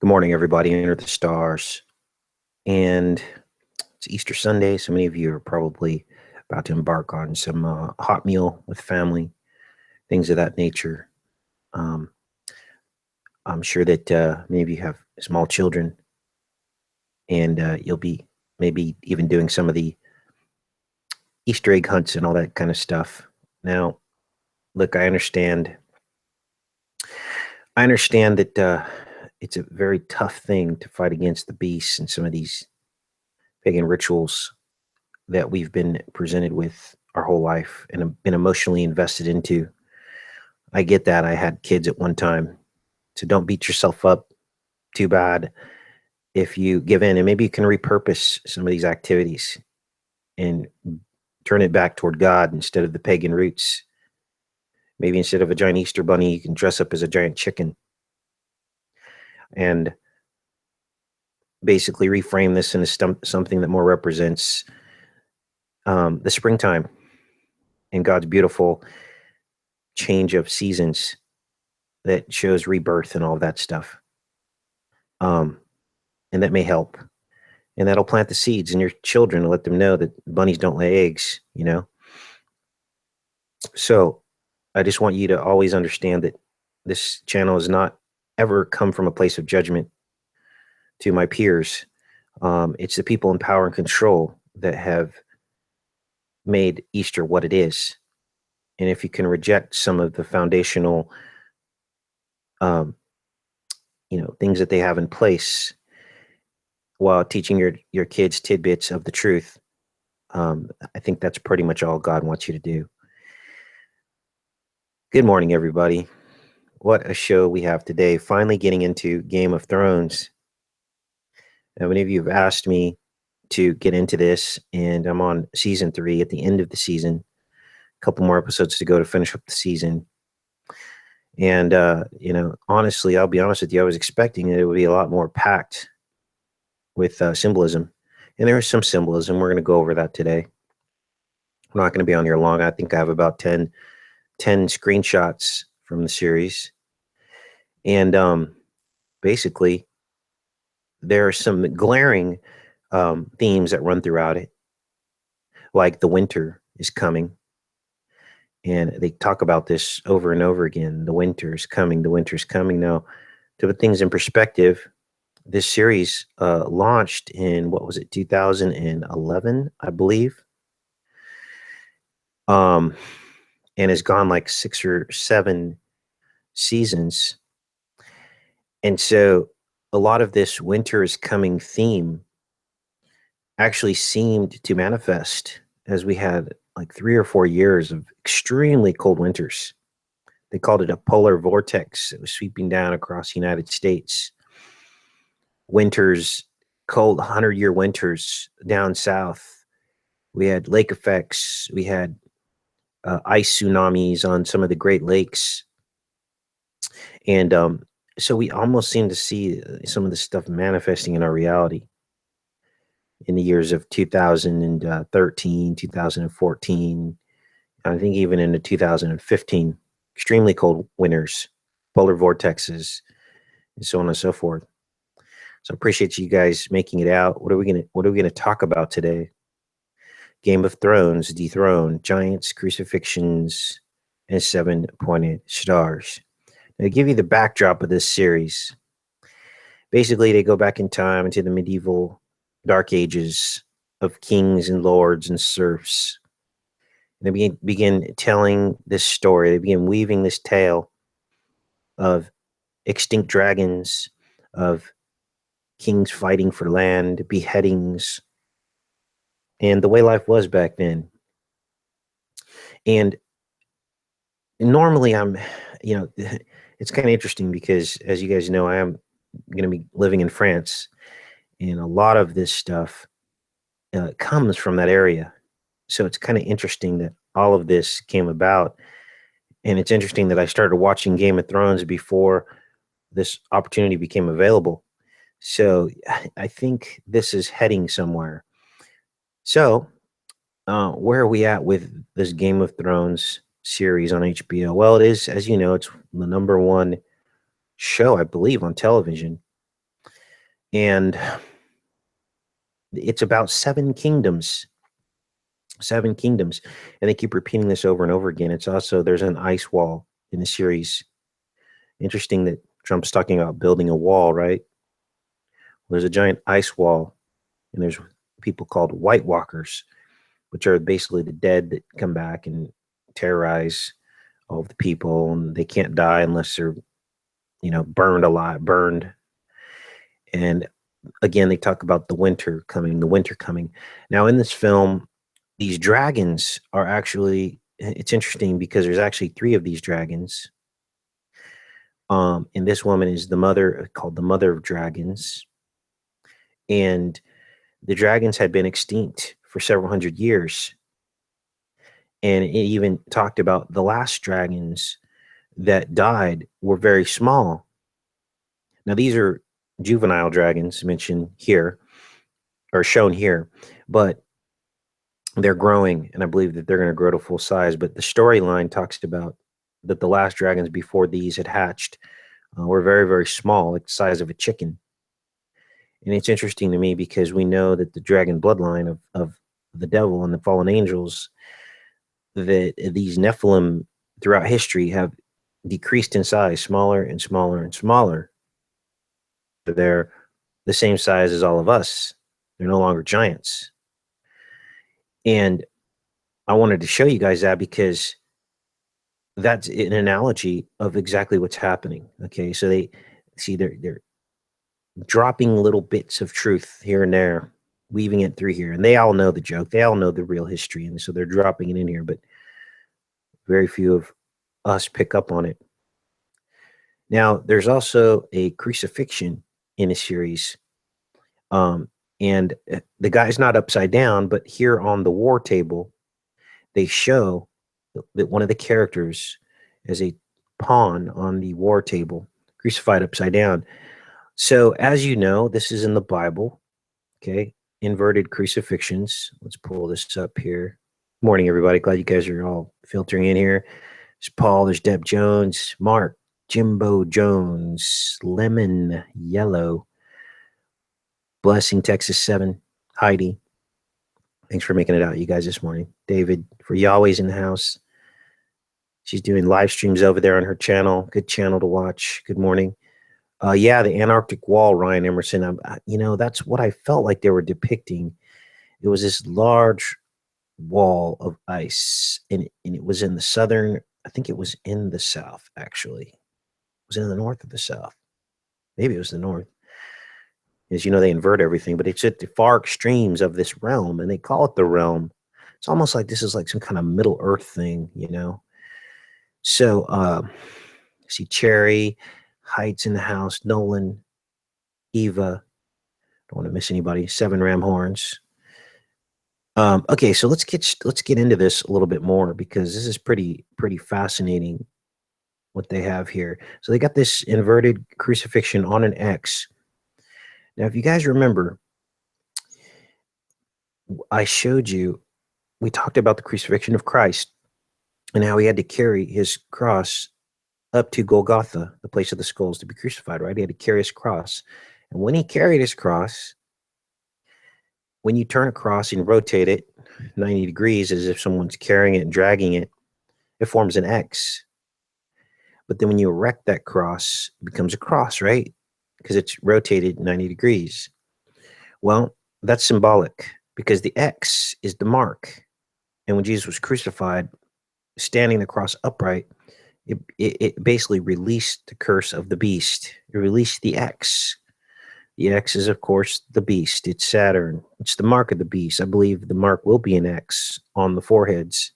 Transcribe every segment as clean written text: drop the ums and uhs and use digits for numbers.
Good morning, everybody. Enter the stars. And it's Easter Sunday. So many of you are probably about to embark on some hot meal with family, things of that nature. Um, I'm sure that many of you have small children, and you'll be maybe even doing some of the Easter egg hunts and all that kind of stuff. Now, look, I understand. I understand that it's a very tough thing to fight against the beasts and some of these pagan rituals that we've been presented with our whole life and have been emotionally invested into. I get that. I had kids at one time. So don't beat yourself up too bad if you give in, and maybe you can repurpose some of these activities and turn it back toward God instead of the pagan roots. Maybe instead of a giant Easter bunny, you can dress up as a giant chicken and basically reframe this into something that more represents the springtime and God's beautiful change of seasons that shows rebirth and all of that stuff. And that may help. And that'll plant the seeds in your children to let them know that bunnies don't lay eggs, you know? So I just want you to always understand that this channel has not ever come from a place of judgment to my peers. It's the people in power and control that have made Easter what it is. And if you can reject some of the foundational things that they have in place while teaching your kids tidbits of the truth, I think that's pretty much all God wants you to do. Good morning, everybody. What a show we have today. Finally getting into Game of Thrones. Now, many of you have asked me to get into this, and I'm on season 3 at the end of the season. A couple more episodes to go to finish up the season. And, honestly, I'll be honest with you, I was expecting it would be a lot more packed with symbolism. And there is some symbolism. We're going to go over that today. I'm not going to be on here long. I think I have about 10 screenshots from the series. And basically, there are some glaring themes that run throughout it, like the winter is coming. And they talk about this over and over again. The winter is coming. The winter is coming. Now, to put things in perspective, this series launched in, 2011, I believe. And has gone like 6 or 7 seasons. And so a lot of this winter is coming theme actually seemed to manifest as we had like 3 or 4 years of extremely cold winters. They called it a polar vortex. It was sweeping down across the United States. Winters, cold 100-year winters down south. We had lake effects. We had ice tsunamis on some of the Great Lakes. And so we almost seem to see some of this stuff manifesting in our reality in the years of 2013, 2014, I think even into 2015. Extremely cold winters, polar vortexes, and so on and so forth. So I appreciate you guys making it out. What are we gonna talk about today? Game of Thrones, Dethroned, Giants, Crucifixions, and 7-pointed stars. Now, to give you the backdrop of this series, basically they go back in time into the medieval dark ages of kings and lords and serfs. And they begin telling this story. They begin weaving this tale of extinct dragons, of kings fighting for land, beheadings, and the way life was back then. And normally it's kind of interesting because, as you guys know, I am going to be living in France, and a lot of this stuff comes from that area. So it's kind of interesting that all of this came about. And it's interesting that I started watching Game of Thrones before this opportunity became available. So I think this is heading somewhere. So where are we at with this Game of Thrones series on HBO? Well, it is, as you know, it's the #1 show, I believe, on television. And it's about 7 kingdoms. 7 kingdoms. And they keep repeating this over and over again. It's also, there's an ice wall in the series. Interesting that Trump's talking about building a wall, right? There's a giant ice wall, and there's people called White Walkers, which are basically the dead that come back and terrorize all of the people, and they can't die unless they're, burned. And again, they talk about the winter coming. Now, in this film, these dragons are actually, it's interesting because there's actually 3 of these dragons. And this woman is the mother, called the mother of dragons. And the dragons had been extinct for several hundred years. And it even talked about the last dragons that died were very small. Now, these are juvenile dragons mentioned here, or shown here, but they're growing, and I believe that they're going to grow to full size. But the storyline talks about that the last dragons before these had hatched were very, very small, like the size of a chicken. And it's interesting to me because we know that the dragon bloodline of the devil and the fallen angels, that these Nephilim throughout history have decreased in size, smaller and smaller and smaller. They're the same size as all of us. They're no longer giants. And I wanted to show you guys that because that's an analogy of exactly what's happening. Okay, so they're dropping little bits of truth here and there, weaving it through here, and they all know the joke. They all know the real history, and so they're dropping it in here. But very few of us pick up on it. Now, there's also a crucifixion in a series, and the guy's not upside down, but here on the war table, they show that one of the characters is a pawn on the war table, crucified upside down. So, as you know, this is in the Bible. Okay, inverted crucifixions. Let's pull this up here. Morning, everybody. Glad you guys are all filtering in here. There's Paul. There's Deb Jones, Mark, Jimbo Jones, Lemon Yellow, Blessing Texas 7, Heidi. Thanks for making it out, you guys, this morning. David, for Yahweh's in the house. She's doing live streams over there on her channel. Good channel to watch. Good morning. Yeah, the Antarctic Wall, Ryan Emerson. That's what I felt like they were depicting. It was this large wall of ice, and it was in the southern. I think it was in the south, actually. It was in the north or the south. Maybe it was the north. As you know, they invert everything, but it's at the far extremes of this realm, and they call it the realm. It's almost like this is like some kind of Middle Earth thing, So, see Cherry, Heights in the house, Nolan, Eva. Don't want to miss anybody. 7 Ram Horns. Okay, so let's get into this a little bit more because this is pretty fascinating what they have here. So they got this inverted crucifixion on an X. Now, if you guys remember, I showed you, we talked about the crucifixion of Christ and how he had to carry his cross up to Golgotha, the place of the skulls, to be crucified, right? He had to carry his cross. And when he carried his cross, when you turn a cross and rotate it 90 degrees as if someone's carrying it and dragging it, it forms an X. But then when you erect that cross, it becomes a cross, right? Because it's rotated 90 degrees. Well, that's symbolic because the X is the mark. And when Jesus was crucified, standing the cross upright, it basically released the curse of the beast. It released the X. The X is, of course, the beast. It's Saturn. It's the mark of the beast. I believe the mark will be an X on the foreheads,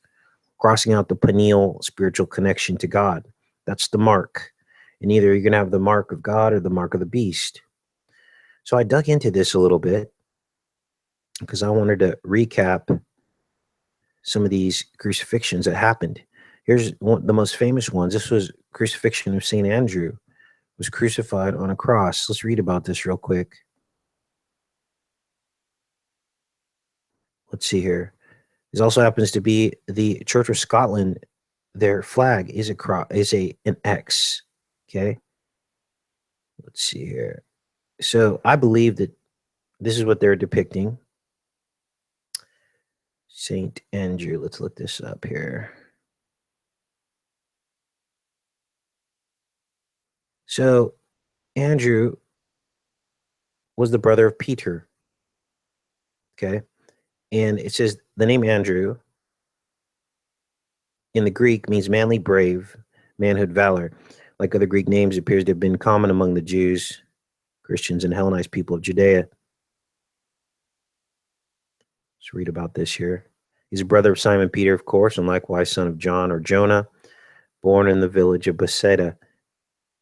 crossing out the pineal spiritual connection to God. That's the mark. And either you're going to have the mark of God or the mark of the beast. So I dug into this a little bit because I wanted to recap some of these crucifixions that happened. Here's the most famous ones. This was crucifixion of St. Andrew, was crucified on a cross. Let's read about this real quick. Let's see here. This also happens to be the Church of Scotland. Their flag is an X. Okay. Let's see here. So I believe that this is what they're depicting. Saint Andrew. Let's look this up here. So Andrew was the brother of Peter. Okay. And it says the name Andrew in the Greek means manly, brave, manhood, valor. Like other Greek names, it appears to have been common among the Jews, Christians, and Hellenized people of Judea. Let's read about this here. He's a brother of Simon Peter, of course, and likewise son of John or Jonah, born in the village of Bethsaida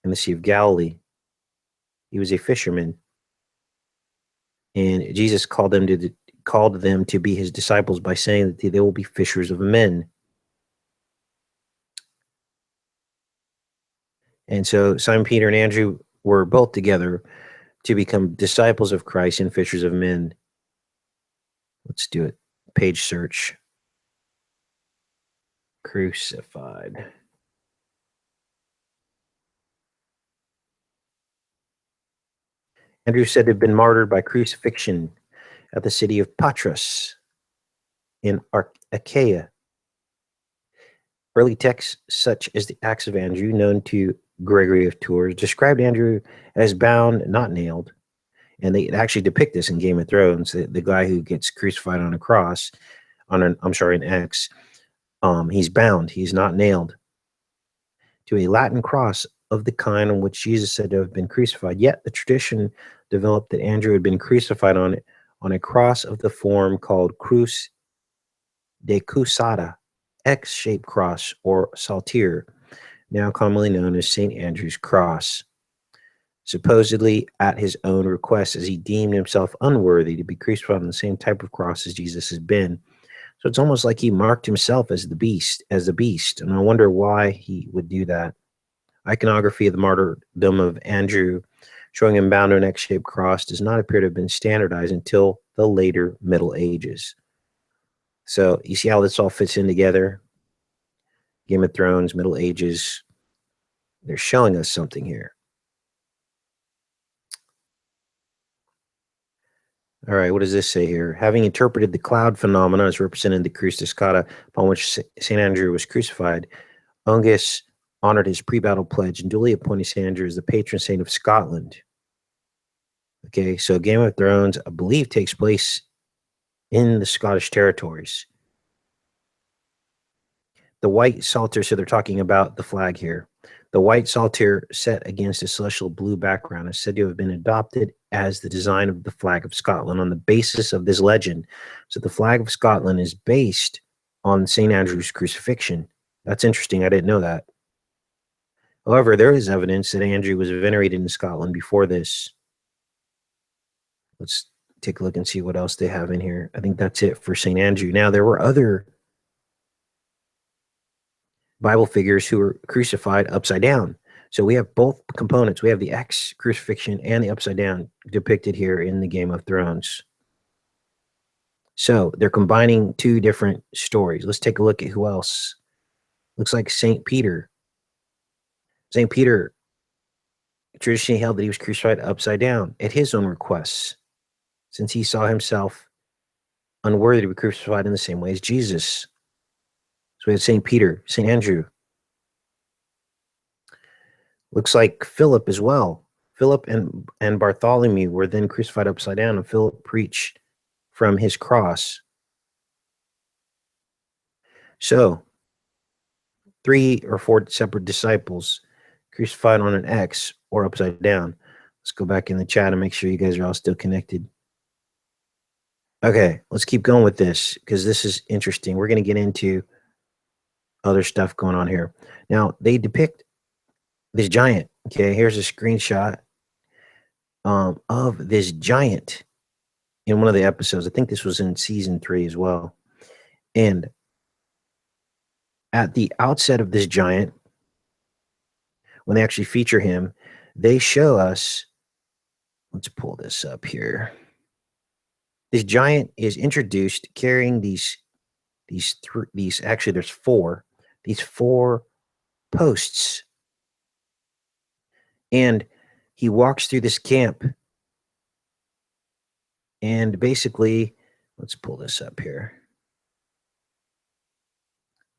in the Sea of Galilee. He was a fisherman, and Jesus called them to be his disciples by saying that they will be fishers of men. And so Simon Peter and Andrew were both together to become disciples of Christ and fishers of men. Let's do it. Page search. Crucified. Andrew said to have been martyred by crucifixion at the city of Patras in Achaia. Early texts, such as the Acts of Andrew, known to Gregory of Tours, described Andrew as bound, not nailed. And they actually depict this in Game of Thrones. The guy who gets crucified on a cross, an X, he's bound. He's not nailed to a Latin cross of the kind on which Jesus said to have been crucified. Yet the tradition developed that Andrew had been crucified on a cross of the form called Cruz de Cusada, X-shaped cross or saltire, now commonly known as St. Andrew's Cross, supposedly at his own request, as he deemed himself unworthy to be crucified on the same type of cross as Jesus has been. So it's almost like he marked himself as the beast, and I wonder why he would do that. Iconography of the martyrdom of Andrew, showing him bound to an X-shaped cross, does not appear to have been standardized until the later Middle Ages. So you see how this all fits in together? Game of Thrones, Middle Ages. They're showing us something here. All right, what does this say here? Having interpreted the cloud phenomena as represented in the Cruz de Scala, upon which St. Andrew was crucified, Ungus honored his pre-battle pledge and duly appointed St. Andrew as the patron saint of Scotland. Okay, so Game of Thrones, I believe, takes place in the Scottish territories. The white saltire, so they're talking about the flag here. The white saltire set against a celestial blue background is said to have been adopted as the design of the flag of Scotland on the basis of this legend. So the flag of Scotland is based on St. Andrew's crucifixion. That's interesting. I didn't know that. However, there is evidence that Andrew was venerated in Scotland before this. Let's take a look and see what else they have in here. I think that's it for St. Andrew. Now, there were other Bible figures who were crucified upside down. So we have both components. We have the X crucifixion and the upside down depicted here in the Game of Thrones. So they're combining two different stories. Let's take a look at who else. Looks like St. Peter. St. Peter traditionally held that he was crucified upside down at his own requests, since he saw himself unworthy to be crucified in the same way as Jesus. So we have St. Peter, St. Andrew. Looks like Philip as well. Philip and Bartholomew were then crucified upside down, and Philip preached from his cross. So 3 or 4 separate disciples crucified on an X or upside down. Let's go back in the chat and make sure you guys are all still connected. Okay, let's keep going with this because this is interesting. We're going to get into other stuff going on here. Now, they depict this giant. Okay, here's a screenshot of this giant in one of the episodes. I think this was in season 3 as well. And at the outset of this giant, when they actually feature him, they show us, let's pull this up here. This giant is introduced carrying these actually there's 4, these 4 posts. And he walks through this camp And basically, let's pull this up here.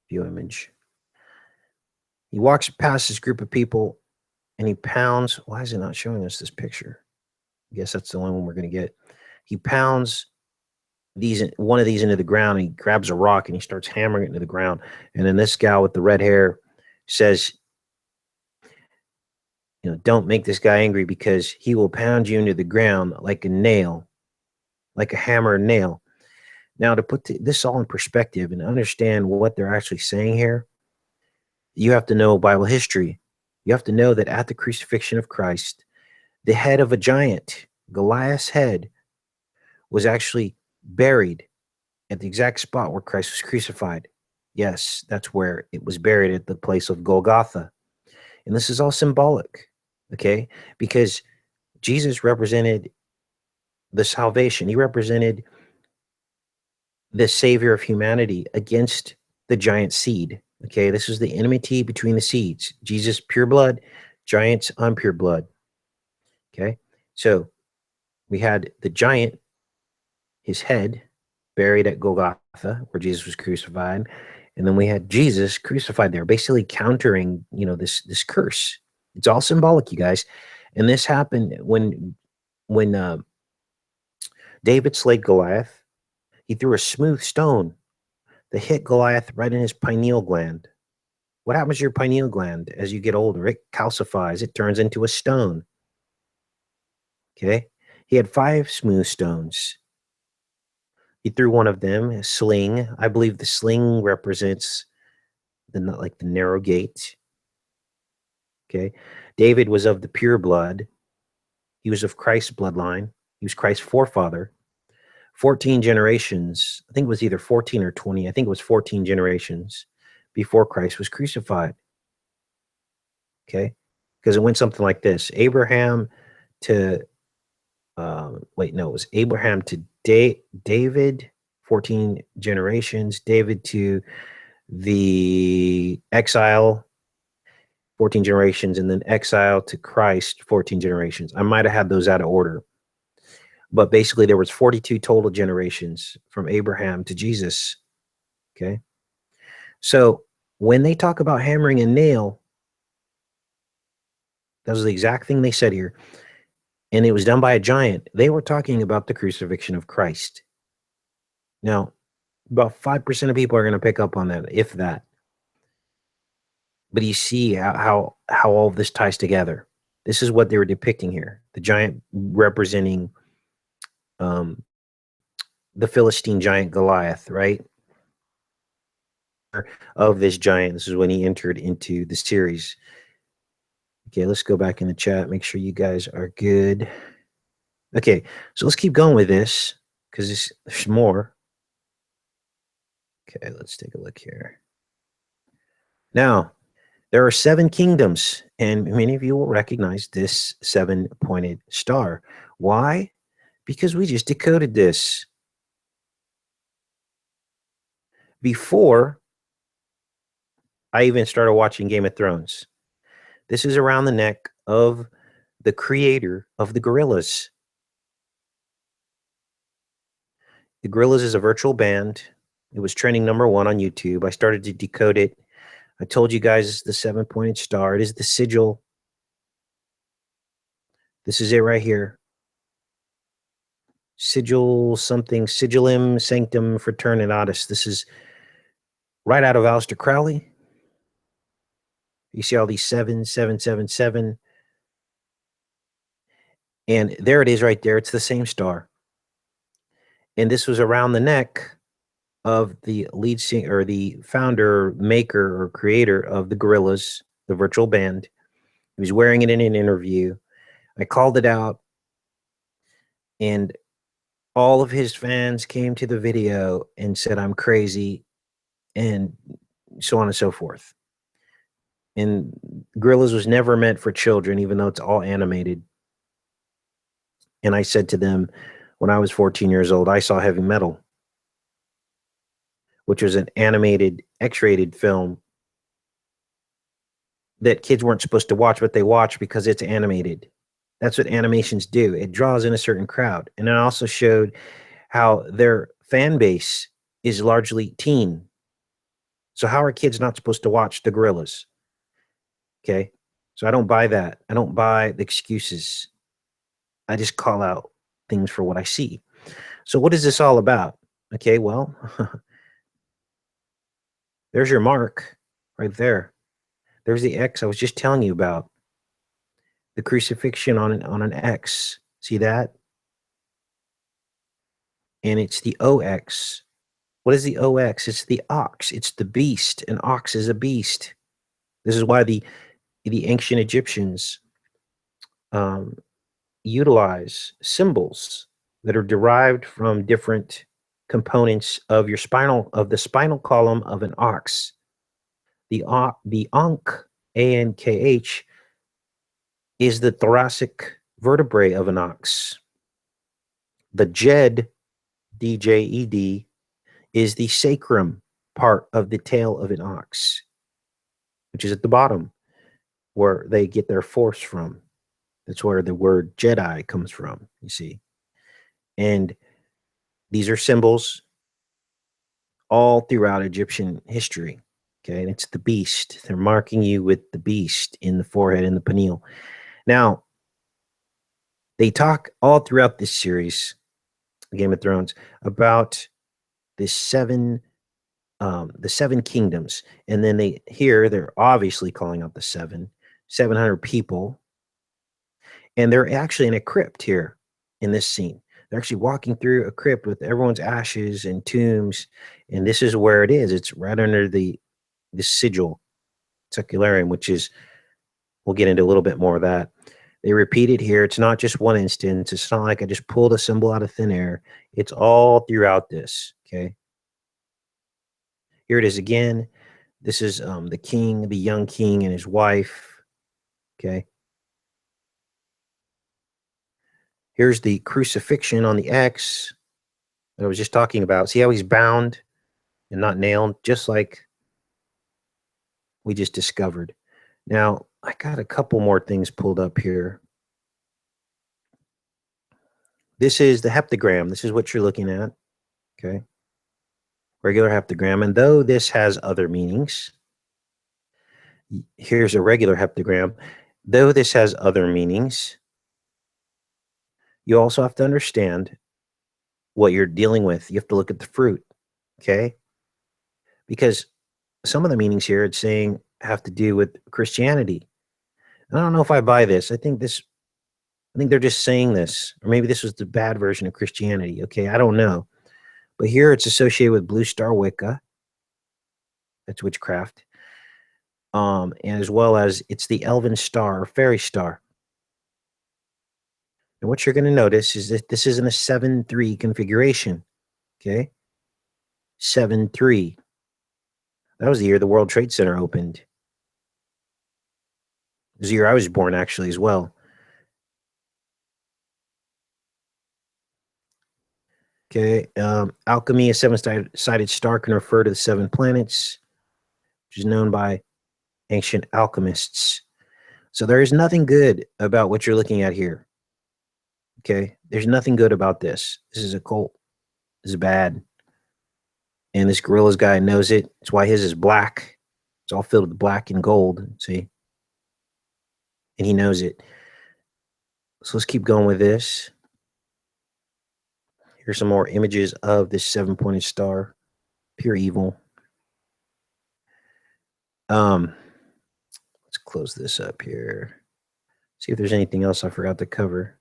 View image. He walks past this group of people and he pounds. Why is it not showing us this picture? I guess that's the only one we're going to get. He pounds one of these into the ground. And he grabs a rock and he starts hammering it into the ground. And then this gal with the red hair says, don't make this guy angry because he will pound you into the ground like a nail, like a hammer and nail. Now, to put this all in perspective and understand what they're actually saying here, you have to know Bible history. You have to know that at the crucifixion of Christ, the head of a giant, Goliath's head, was actually buried at the exact spot where Christ was crucified. Yes, that's where it was buried, at the place of Golgotha. And this is all symbolic, okay? Because Jesus represented the salvation. He represented the savior of humanity against the giant seed. Okay, this is the enmity between the seeds. Jesus, pure blood, giants, unpure blood. Okay, so we had the giant, his head buried at Golgotha, where Jesus was crucified, and then we had Jesus crucified there, basically countering, this curse. It's all symbolic, you guys. And this happened when David slayed Goliath. He threw a smooth stone that hit Goliath right in his pineal gland. What happens to your pineal gland as you get older? It calcifies. It turns into a stone. Okay. He had 5 smooth stones. He threw one of them, a sling. I believe the sling represents the narrow gate. Okay. David was of the pure blood. He was of Christ's bloodline. He was Christ's forefather. 14 generations. I think it was either 14 or 20. I think it was 14 generations before Christ was crucified. Okay. Because it went something like this. Abraham to, it was Abraham to David, 14 generations. David to the exile, 14 generations. And then exile to Christ, 14 generations. I might have had those out of order. But basically, there was 42 total generations from Abraham to Jesus. Okay. So when they talk about hammering a nail, that was the exact thing they said here. And it was done by a giant. They were talking about the crucifixion of Christ. Now, about 5% of people are going to pick up on that, if that. But you see how all of this ties together. This is what they were depicting here. The giant representing the Philistine giant Goliath, right? Of this giant. This is when he entered into the series. Okay, let's go back in the chat. Make sure you guys are good. Okay, so let's keep going with this because there's more. Okay, let's take a look here. Now, there are 7 kingdoms, and many of you will recognize this 7-pointed star. Why? Because we just decoded this. Before I even started watching Game of Thrones. This is around the neck of the creator of the Gorillas. The Gorillas is a virtual band. It was trending #1 on YouTube. I started to decode it. I told you guys it's the 7-pointed star. It is the sigil. This is it right here. Sigil something, sigillum sanctum fraternitatis. This is right out of Aleister Crowley. You see all these 7, 7, 7, 7. And there it is right there. It's the same star. And this was around the neck of the lead singer, or the founder, maker, or creator of the Gorillas, the virtual band. He was wearing it in an interview. I called it out, and all of his fans came to the video and said I'm crazy, and so on and so forth. And Gorillas was never meant for children, even though it's all animated. And I said to them, when I was 14 years old, I saw Heavy Metal, which was an animated, X-rated film that kids weren't supposed to watch, but they watched because it's animated. That's what animations do. It draws in a certain crowd. And it also showed how their fan base is largely teen. So how are kids not supposed to watch the gorillas? Okay. So I don't buy that. I don't buy the excuses. I just call out things for what I see. So what is this all about? Okay, well, there's your mark right there. There's the X I was just telling you about. The crucifixion on an X. See that? And it's the OX. What is the OX? It's the ox. It's the beast. An ox is a beast. This is why the ancient Egyptians um, utilize symbols that are derived from different components of the spinal column of an ox. The ankh, ANKH, is the thoracic vertebrae of an ox. The jed, DJED, is the sacrum part of the tail of an ox, which is at the bottom where they get their force from. That's where the word Jedi comes from, you see. And these are symbols all throughout Egyptian history. Okay, and it's the beast. They're marking you with the beast in the forehead and the pineal. Now, they talk all throughout this series, Game of Thrones, about the seven kingdoms, and then they're obviously calling out the 700 people, and they're actually in a crypt here in this scene. They're actually walking through a crypt with everyone's ashes and tombs, and this is where it is. It's right under the sigil secularium, which is, we'll get into a little bit more of that. They repeat it here. It's not just one instance. It's not like I just pulled a symbol out of thin air. It's all throughout this. Okay. Here it is again. This is the king, the young king, and his wife. Okay. Here's the crucifixion on the X that I was just talking about. See how he's bound and not nailed, just like we just discovered. Now, I got a couple more things pulled up here. This is the heptagram. This is what you're looking at. Okay. Regular heptagram. And though this has other meanings, here's a regular heptagram. Though this has other meanings, you also have to understand what you're dealing with. You have to look at the fruit. Okay. Because some of the meanings here it's saying have to do with Christianity. I don't know if I buy this. I think they're just saying this, or maybe this was the bad version of Christianity. Okay, I don't know. But here it's associated with Blue Star Wicca. That's witchcraft. And as well as it's the Elven Star or Fairy Star. And what you're going to notice is that this is in a 7-3 configuration. Okay. 7-3. That was the year the World Trade Center opened. It was the year I was born, actually, as well. Okay. Alchemy, a seven-sided star, can refer to the 7 planets, which is known by ancient alchemists. So there is nothing good about what you're looking at here. Okay. There's nothing good about this. This is a cult. This is bad. And this gorillas guy knows it. That's why his is black. It's all filled with black and gold. See? And he knows it. So let's keep going with this. Here's some more images of this 7-pointed star. Pure evil. Let's close this up here. See if there's anything else I forgot to cover.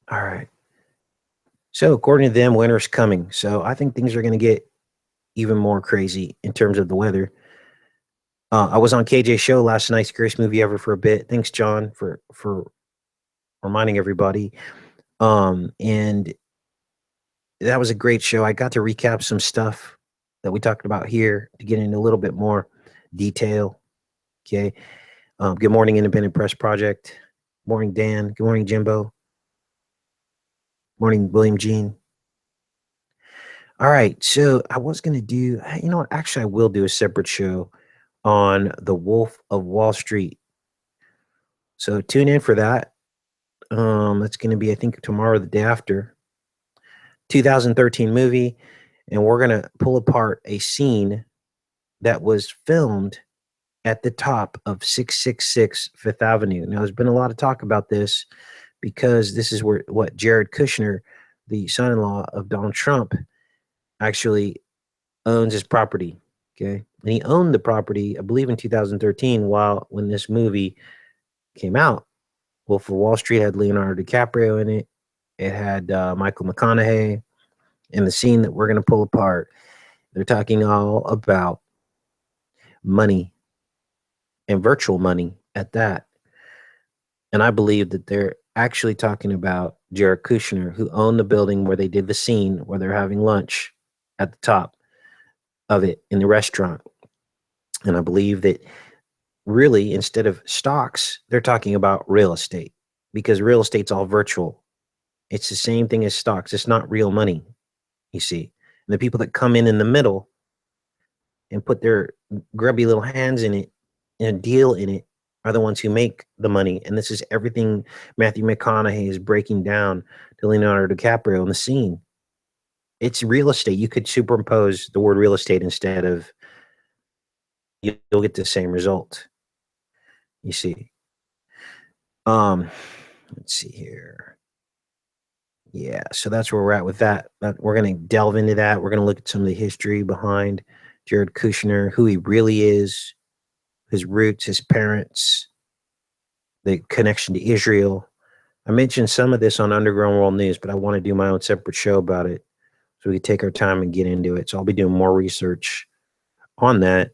All right. So according to them, winter's coming. So I think things are going to get even more crazy in terms of the weather. I was on KJ's show last night, scariest movie ever, for a bit. Thanks, John, for reminding everybody. And that was a great show. I got to recap some stuff that we talked about here to get into a little bit more detail. Okay. Good morning, Independent Press Project. Morning, Dan. Good morning, Jimbo. Morning, William Jean. All right. So I was going to do, actually, I will do a separate show on the Wolf of Wall Street. So tune in for that. That's going to be, I think, tomorrow or the day after. 2013 movie, and we're going to pull apart a scene that was filmed at the top of 666 Fifth Avenue. Now, there's been a lot of talk about this because this is where what Jared Kushner, the son-in-law of Donald Trump, actually owns his property. Okay, and he owned the property, I believe, in 2013. When this movie came out, Wolf of Wall Street had Leonardo DiCaprio in it. It had Michael McConaughey. In the scene that we're going to pull apart, they're talking all about money and virtual money at that. And I believe that they're actually talking about Jared Kushner, who owned the building where they did the scene where they're having lunch at the top of it in the restaurant. And I believe that really, instead of stocks, they're talking about real estate, because real estate's all virtual. It's the same thing as stocks. It's not real money, you see. And the people that come in the middle and put their grubby little hands in it and deal in it are the ones who make the money. And this is everything Matthew McConaughey is breaking down to Leonardo DiCaprio in the scene. It's real estate. You could superimpose the word real estate instead of, you'll get the same result. You see. Let's see here. Yeah, so that's where we're at with that. We're going to delve into that. We're going to look at some of the history behind Jared Kushner, who he really is, his roots, his parents, the connection to Israel. I mentioned some of this on Underground World News, but I want to do my own separate show about it so we can take our time and get into it. So I'll be doing more research on that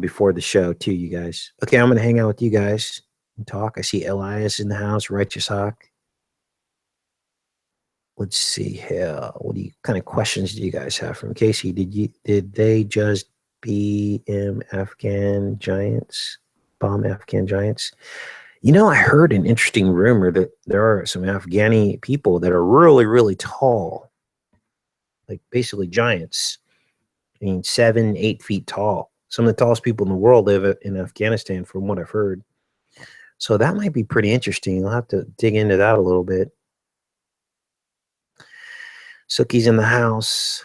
before the show too, you guys. Okay, I'm going to hang out with you guys and talk. I see Elias in the house, Righteous Hawk. Let's see here. What kind of questions do you guys have from Casey? Did they just bomb Afghan giants? You know, I heard an interesting rumor that there are some Afghani people that are really, really tall, like basically giants. I mean, 7, 8 feet tall. Some of the tallest people in the world live in Afghanistan, from what I've heard. So that might be pretty interesting. I'll have to dig into that a little bit. Sookie's in the house.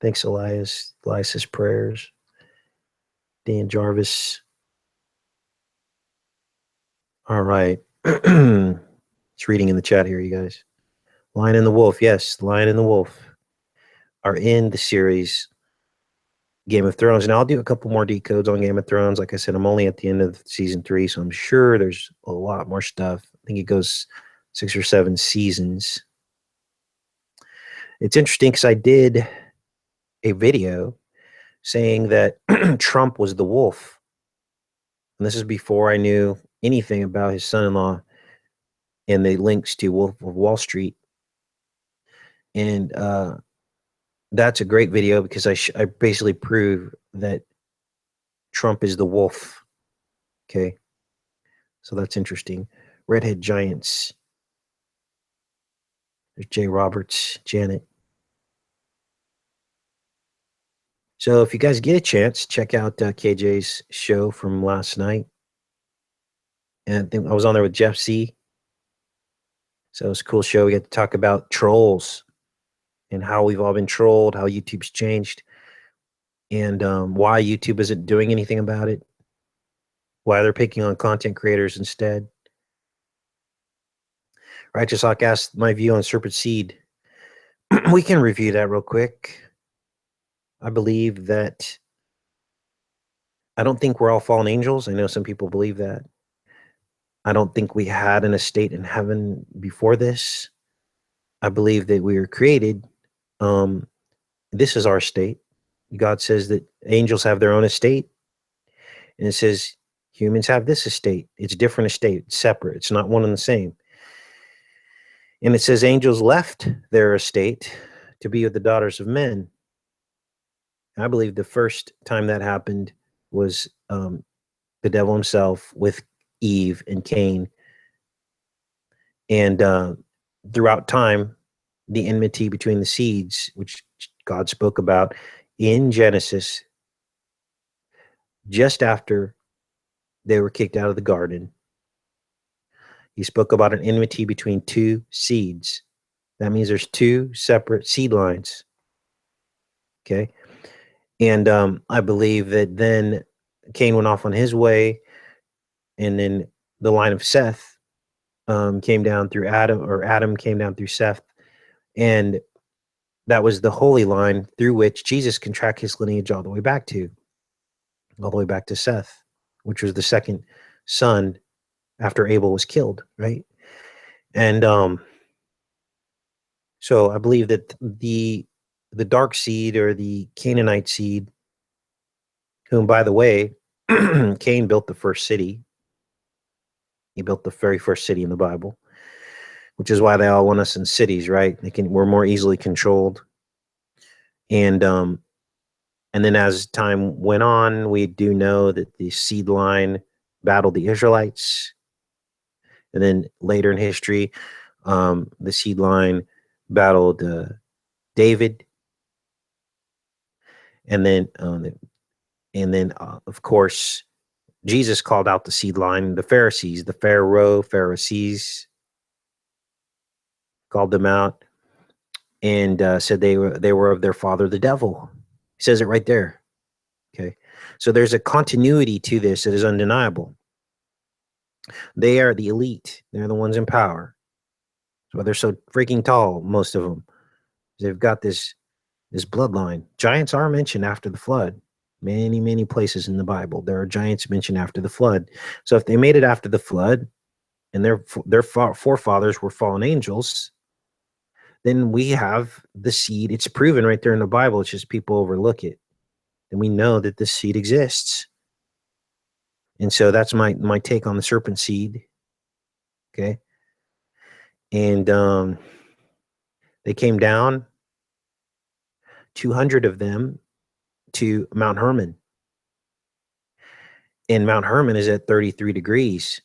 Thanks, Elias. Elias's prayers. Dan Jarvis. All right. It's reading in the chat here, you guys. Lion and the Wolf. Yes, the Lion and the Wolf are in the series Game of Thrones. And I'll do a couple more decodes on Game of Thrones. Like I said, I'm only at the end of season 3, so I'm sure there's a lot more stuff. I think it goes 6 or 7 seasons. It's interesting because I did a video saying that Trump was the wolf. And this is before I knew anything about his son-in-law and the links to Wolf of Wall Street. And that's a great video because I basically prove that Trump is the wolf. Okay. So that's interesting. Redhead Giants. There's Jay Roberts, Janet. So if you guys get a chance, check out KJ's show from last night. And I think I was on there with Jeff C. So it was a cool show. We got to talk about trolls and how we've all been trolled, how YouTube's changed, and why YouTube isn't doing anything about it, why they're picking on content creators instead. Righteous Hawk asked my view on Serpent Seed. We can review that real quick. I believe that I don't think we're all fallen angels. I know some people believe that. I don't think we had an estate in heaven before this. I believe that we were created. This is our state. God says that angels have their own estate. And it says humans have this estate. It's a different estate. It's separate. It's not one and the same. And it says angels left their estate to be with the daughters of men. I believe the first time that happened was the devil himself with Eve and Cain. And throughout time, the enmity between the seeds, which God spoke about in Genesis, just after they were kicked out of the garden. He spoke about an enmity between two seeds. That means there's two separate seed lines. Okay. And I believe that then Cain went off on his way, and then the line of Seth came down through Adam, or Adam came down through Seth. And that was the holy line through which Jesus can track his lineage all the way back to Seth, which was the second son after Abel was killed, right? And so I believe that the dark seed, or the Canaanite seed, whom, by the way, Cain built the first city. He built the very first city in the Bible, which is why they all want us in cities, right? We're more easily controlled. And then as time went on, we do know that the seed line battled the Israelites. And then later in history, the seed line battled David. And then, of course, Jesus called out the seed line, the Pharisees, Pharisees, called them out, and said they were of their father, the devil. He says it right there. Okay. So there's a continuity to this that is undeniable. They are the elite. They're the ones in power. So they're so freaking tall, most of them. They've got this bloodline. Giants are mentioned after the flood. Many, many places in the Bible, there are giants mentioned after the flood. So if they made it after the flood, and their forefathers were fallen angels, then we have the seed. It's proven right there in the Bible. It's just people overlook it. And we know that this seed exists. And so that's my take on the serpent seed. Okay. And they came down, 200 of them, to Mount Hermon. And Mount Hermon is at 33 degrees.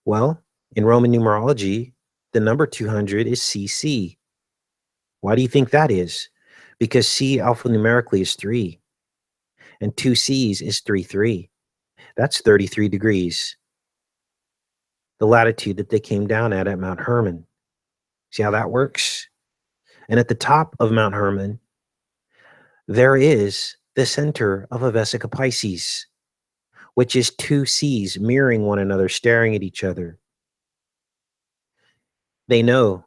Well, in Roman numerology, the number 200 is CC. Why do you think that is? Because C alphanumerically is 3, and 2 C's is 3. That's 33 degrees. The latitude that they came down at Mount Hermon. See how that works? And at the top of Mount Hermon, there is the center of a Vesica Pisces, which is 2 C's mirroring one another, staring at each other. They know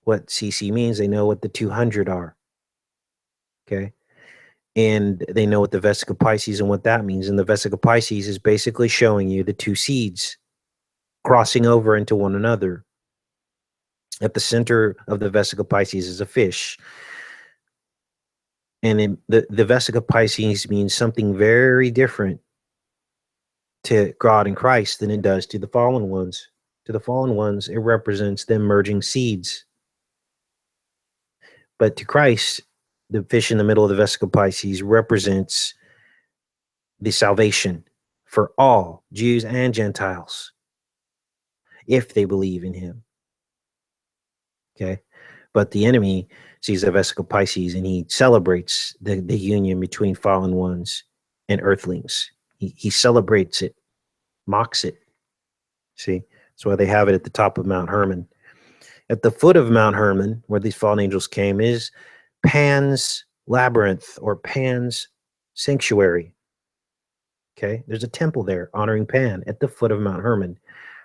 what CC means. They know what the 200 are. Okay. And they know what the Vesica Pisces and what that means. And the Vesica Pisces is basically showing you the 2 seeds crossing over into one another. At the center of the Vesica Pisces is a fish. And the Vesica Pisces means something very different to God and Christ than it does to the fallen ones. To the fallen ones, it represents them merging seeds. But to Christ, the fish in the middle of the Vesica Pisces represents the salvation for all Jews and Gentiles, if they believe in him. Okay. But the enemy sees the Vesica Pisces, and he celebrates the union between fallen ones and earthlings. He celebrates it, mocks it. See, that's why they have it at the top of Mount Hermon. At the foot of Mount Hermon, where these fallen angels came, is Pan's labyrinth, or Pan's sanctuary. Okay, there's a temple there honoring Pan at the foot of Mount Hermon.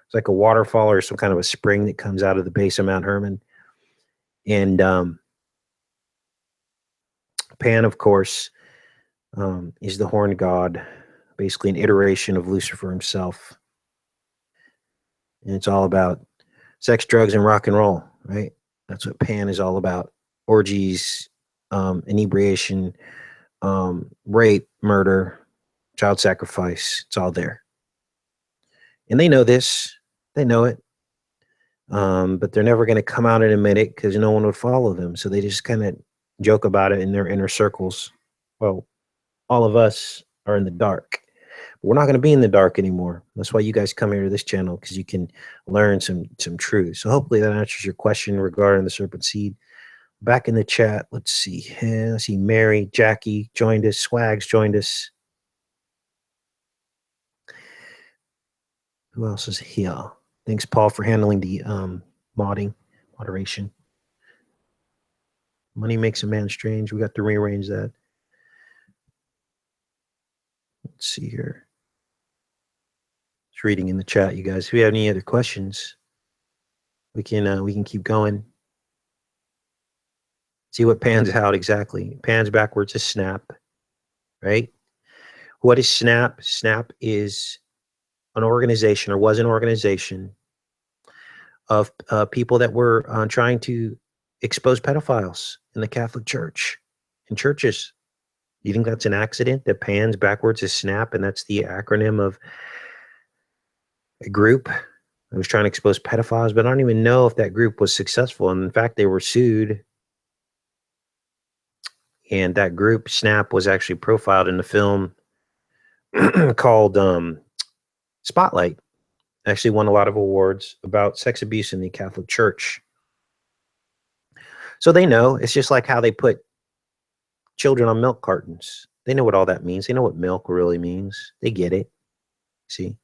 It's like a waterfall or some kind of a spring that comes out of the base of Mount Hermon. And Pan, of course, is the horned god, basically an iteration of Lucifer himself. And it's all about sex, drugs, and rock and roll, right? That's what Pan is all about. Orgies, inebriation, rape, murder, child sacrifice. It's all there. And they know this. They know it. But they're never going to come out and admit it, because no one would follow them. So they just kind of joke about it in their inner circles. Well, all of us are in the dark. But we're not going to be in the dark anymore. That's why you guys come here to this channel, because you can learn some truth. So hopefully that answers your question regarding the serpent seed. Back in the chat, let's see. Let's see. Mary, Jackie joined us. Swags joined us. Who else is here? Thanks, Paul, for handling the moderation. Money makes a man strange. We got to rearrange that. Let's see here. Just reading in the chat, you guys. If you have any other questions, we can keep going. See what pans out exactly. Pans backwards is snap, right? What is snap? Snap is an organization, or was an organization of people that were trying to expose pedophiles in the Catholic Church, in churches. You think that's an accident that pans backwards is snap, and that's the acronym of a group that was trying to expose pedophiles? But I don't even know if that group was successful. And in fact, they were sued. And that group, Snap, was actually profiled in the film called Spotlight. Actually won a lot of awards about sex abuse in the Catholic Church. So they know. It's just like how they put children on milk cartons. They know what all that means. They know what milk really means. They get it. See?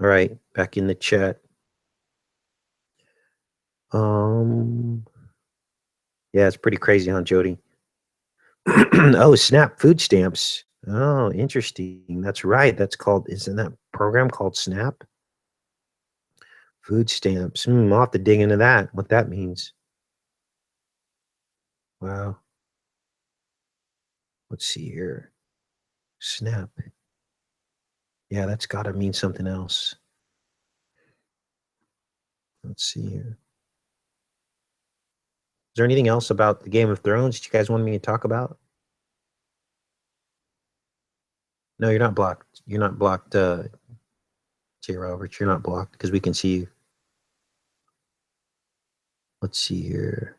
All right, back in the chat. Yeah, it's pretty crazy, huh, Jody? Oh, Snap food stamps. Oh, interesting. That's right. That's called, isn't that program called Snap? Food stamps. I'll have to dig into that, what that means. Wow. Let's see here. Snap. Yeah, that's got to mean something else. Let's see here. Is there anything else about the Game of Thrones that you guys wanted me to talk about? No, you're not blocked. You're not blocked, J. Roberts. You're not blocked because we can see you. Let's see here.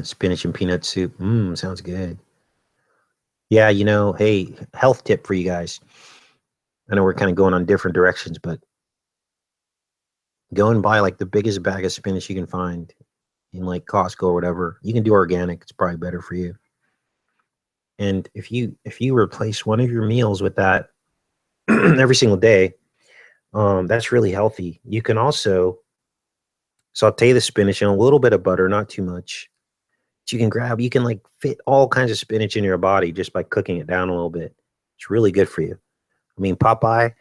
Spinach and peanut soup. Sounds good. Yeah, hey, health tip for you guys. I know we're kind of going on different directions, but go and buy like the biggest bag of spinach you can find in like Costco or whatever. You can do organic. It's probably better for you. And if you replace one of your meals with that every single day, that's really healthy. You can also saute the spinach in a little bit of butter, not too much. You can like fit all kinds of spinach in your body just by cooking it down a little bit. It's really good for you. I mean, Popeye,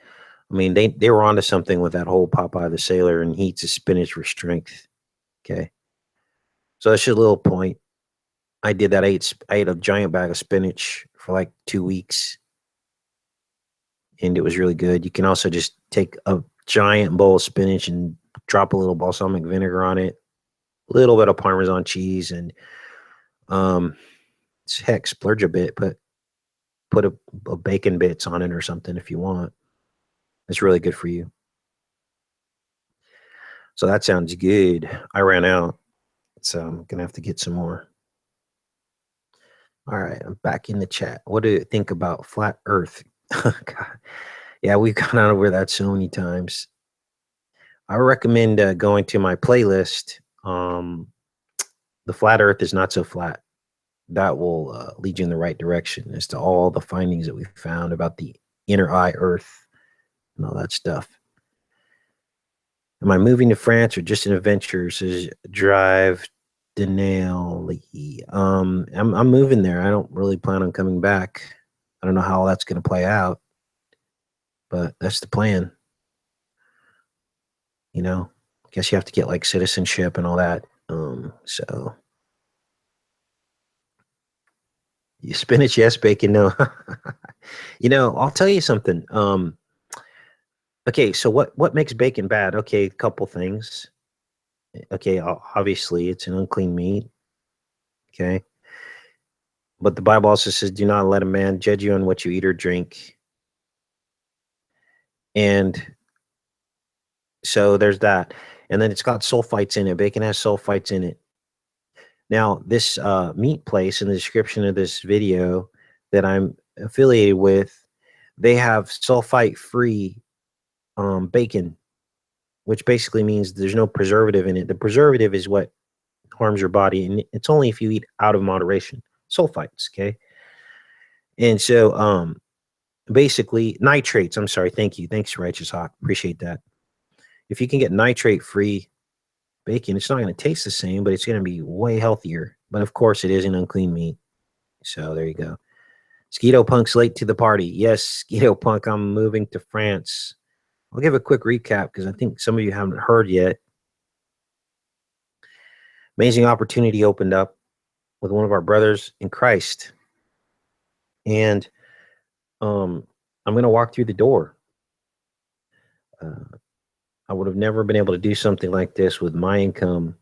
they were onto something with that whole Popeye the Sailor and he eats his spinach for strength. Okay. So that's just a little point. I did that. I ate a giant bag of spinach for like 2 weeks. And it was really good. You can also just take a giant bowl of spinach and drop a little balsamic vinegar on it, a little bit of Parmesan cheese, and heck, splurge a bit, put a bacon bits on it or something if you want. It's really good for you. So that sounds good. I ran out, so I'm gonna have to get some more. All right, I'm back in the chat. What do you think about flat Earth? God. Yeah, we've gone over that so many times. I recommend going to my playlist. The Flat Earth is Not So Flat. That will lead you in the right direction as to all the findings that we found about the inner eye Earth and all that stuff. Am I moving to France or just an adventure? Says Drive Denali. I'm moving there. I don't really plan on coming back. I don't know how that's going to play out, but that's the plan. I guess you have to get like citizenship and all that. So spinach, yes. Bacon, no. I'll tell you something. Okay, so what makes bacon bad? Okay, a couple things. Okay, obviously it's an unclean meat. Okay, but the Bible also says, "Do not let a man judge you on what you eat or drink." And so there's that. And then it's got sulfites in it. Bacon has sulfites in it. Now, this meat place in the description of this video that I'm affiliated with, they have sulfite-free bacon. which basically means there's no preservative in it. The preservative is what harms your body, and it's only if you eat out of moderation. Sulfites, okay? And so basically nitrates, I'm sorry, thank you. Thanks, Righteous Hawk. Appreciate that. If you can get nitrate-free bacon, it's not going to taste the same, but it's going to be way healthier. But of course, it is an unclean meat. So there you go. Skeeto Punk's late to the party. Yes, Skeeto Punk, I'm moving to France. I'll give a quick recap because I think some of you haven't heard yet. Amazing opportunity opened up with one of our brothers in Christ. And I'm going to walk through the door. I would have never been able to do something like this with my income,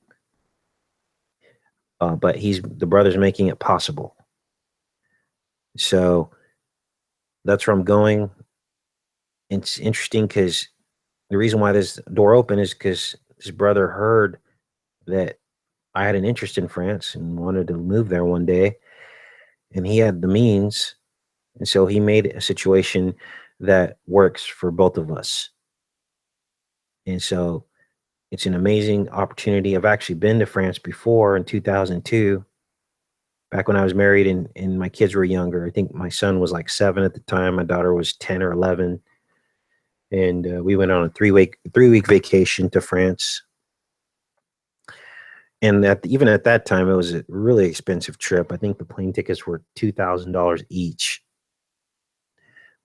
but the brother's making it possible. So that's where I'm going. It's interesting because the reason why this door open is because this brother heard that I had an interest in France and wanted to move there one day, and he had the means, and so he made a situation that works for both of us. And so it's an amazing opportunity. I've actually been to France before in 2002, back when I was married and my kids were younger. I think my son was like 7 at the time. My daughter was 10 or 11. And we went on a three-week vacation to France. And even at that time, it was a really expensive trip. I think the plane tickets were $2,000 each.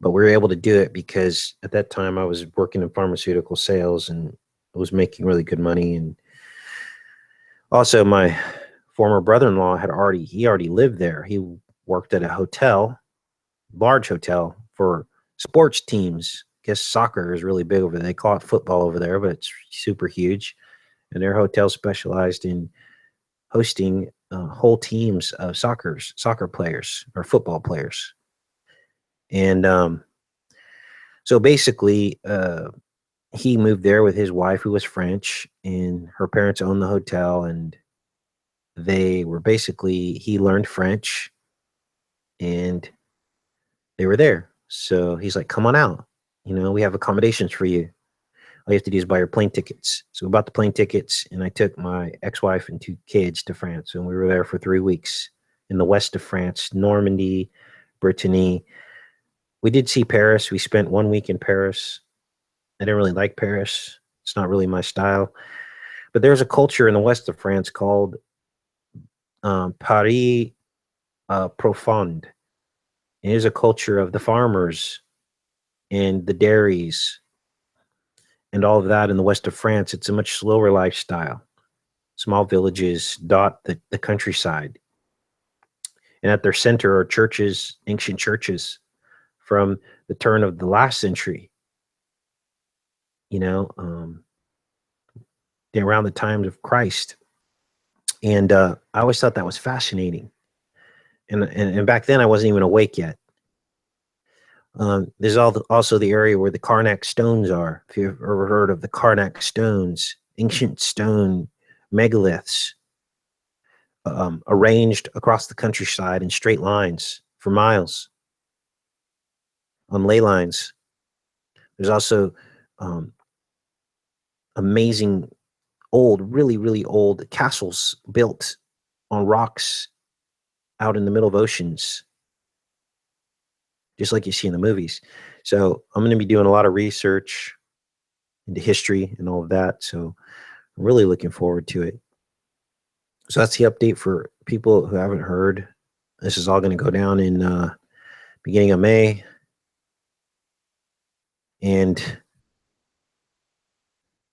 But we were able to do it because at that time I was working in pharmaceutical sales and I was making really good money. And also my former brother-in-law already lived there. He worked at a hotel, large hotel for sports teams. I guess soccer is really big over there. They call it football over there, but it's super huge. And their hotel specialized in hosting whole teams of soccer players or football players. And so basically, he moved there with his wife, who was French, and her parents owned the hotel. And he learned French and they were there. So he's like, come on out. We have accommodations for you. All you have to do is buy your plane tickets. So we bought the plane tickets, and I took my ex-wife and 2 kids to France. And we were there for 3 weeks in the west of France, Normandy, Brittany. We did see Paris. We spent 1 week in Paris. I didn't really like Paris. It's not really my style. But there's a culture in the west of France called Paris Profond. It is a culture of the farmers and the dairies and all of that in the west of France. It's a much slower lifestyle. Small villages dot the countryside. And at their center are churches, ancient churches from the turn of the last century, around the times of Christ. And I always thought that was fascinating. And back then I wasn't even awake yet. There's also the area where the Karnak stones are. If you've ever heard of the Karnak stones, ancient stone megaliths arranged across the countryside in straight lines for miles on ley lines. There's also amazing really, really old castles built on rocks out in the middle of oceans, just like you see in the movies. So I'm going to be doing a lot of research into history and all of that. So I'm really looking forward to it. So that's the update for people who haven't heard. This is all going to go down in beginning of May. And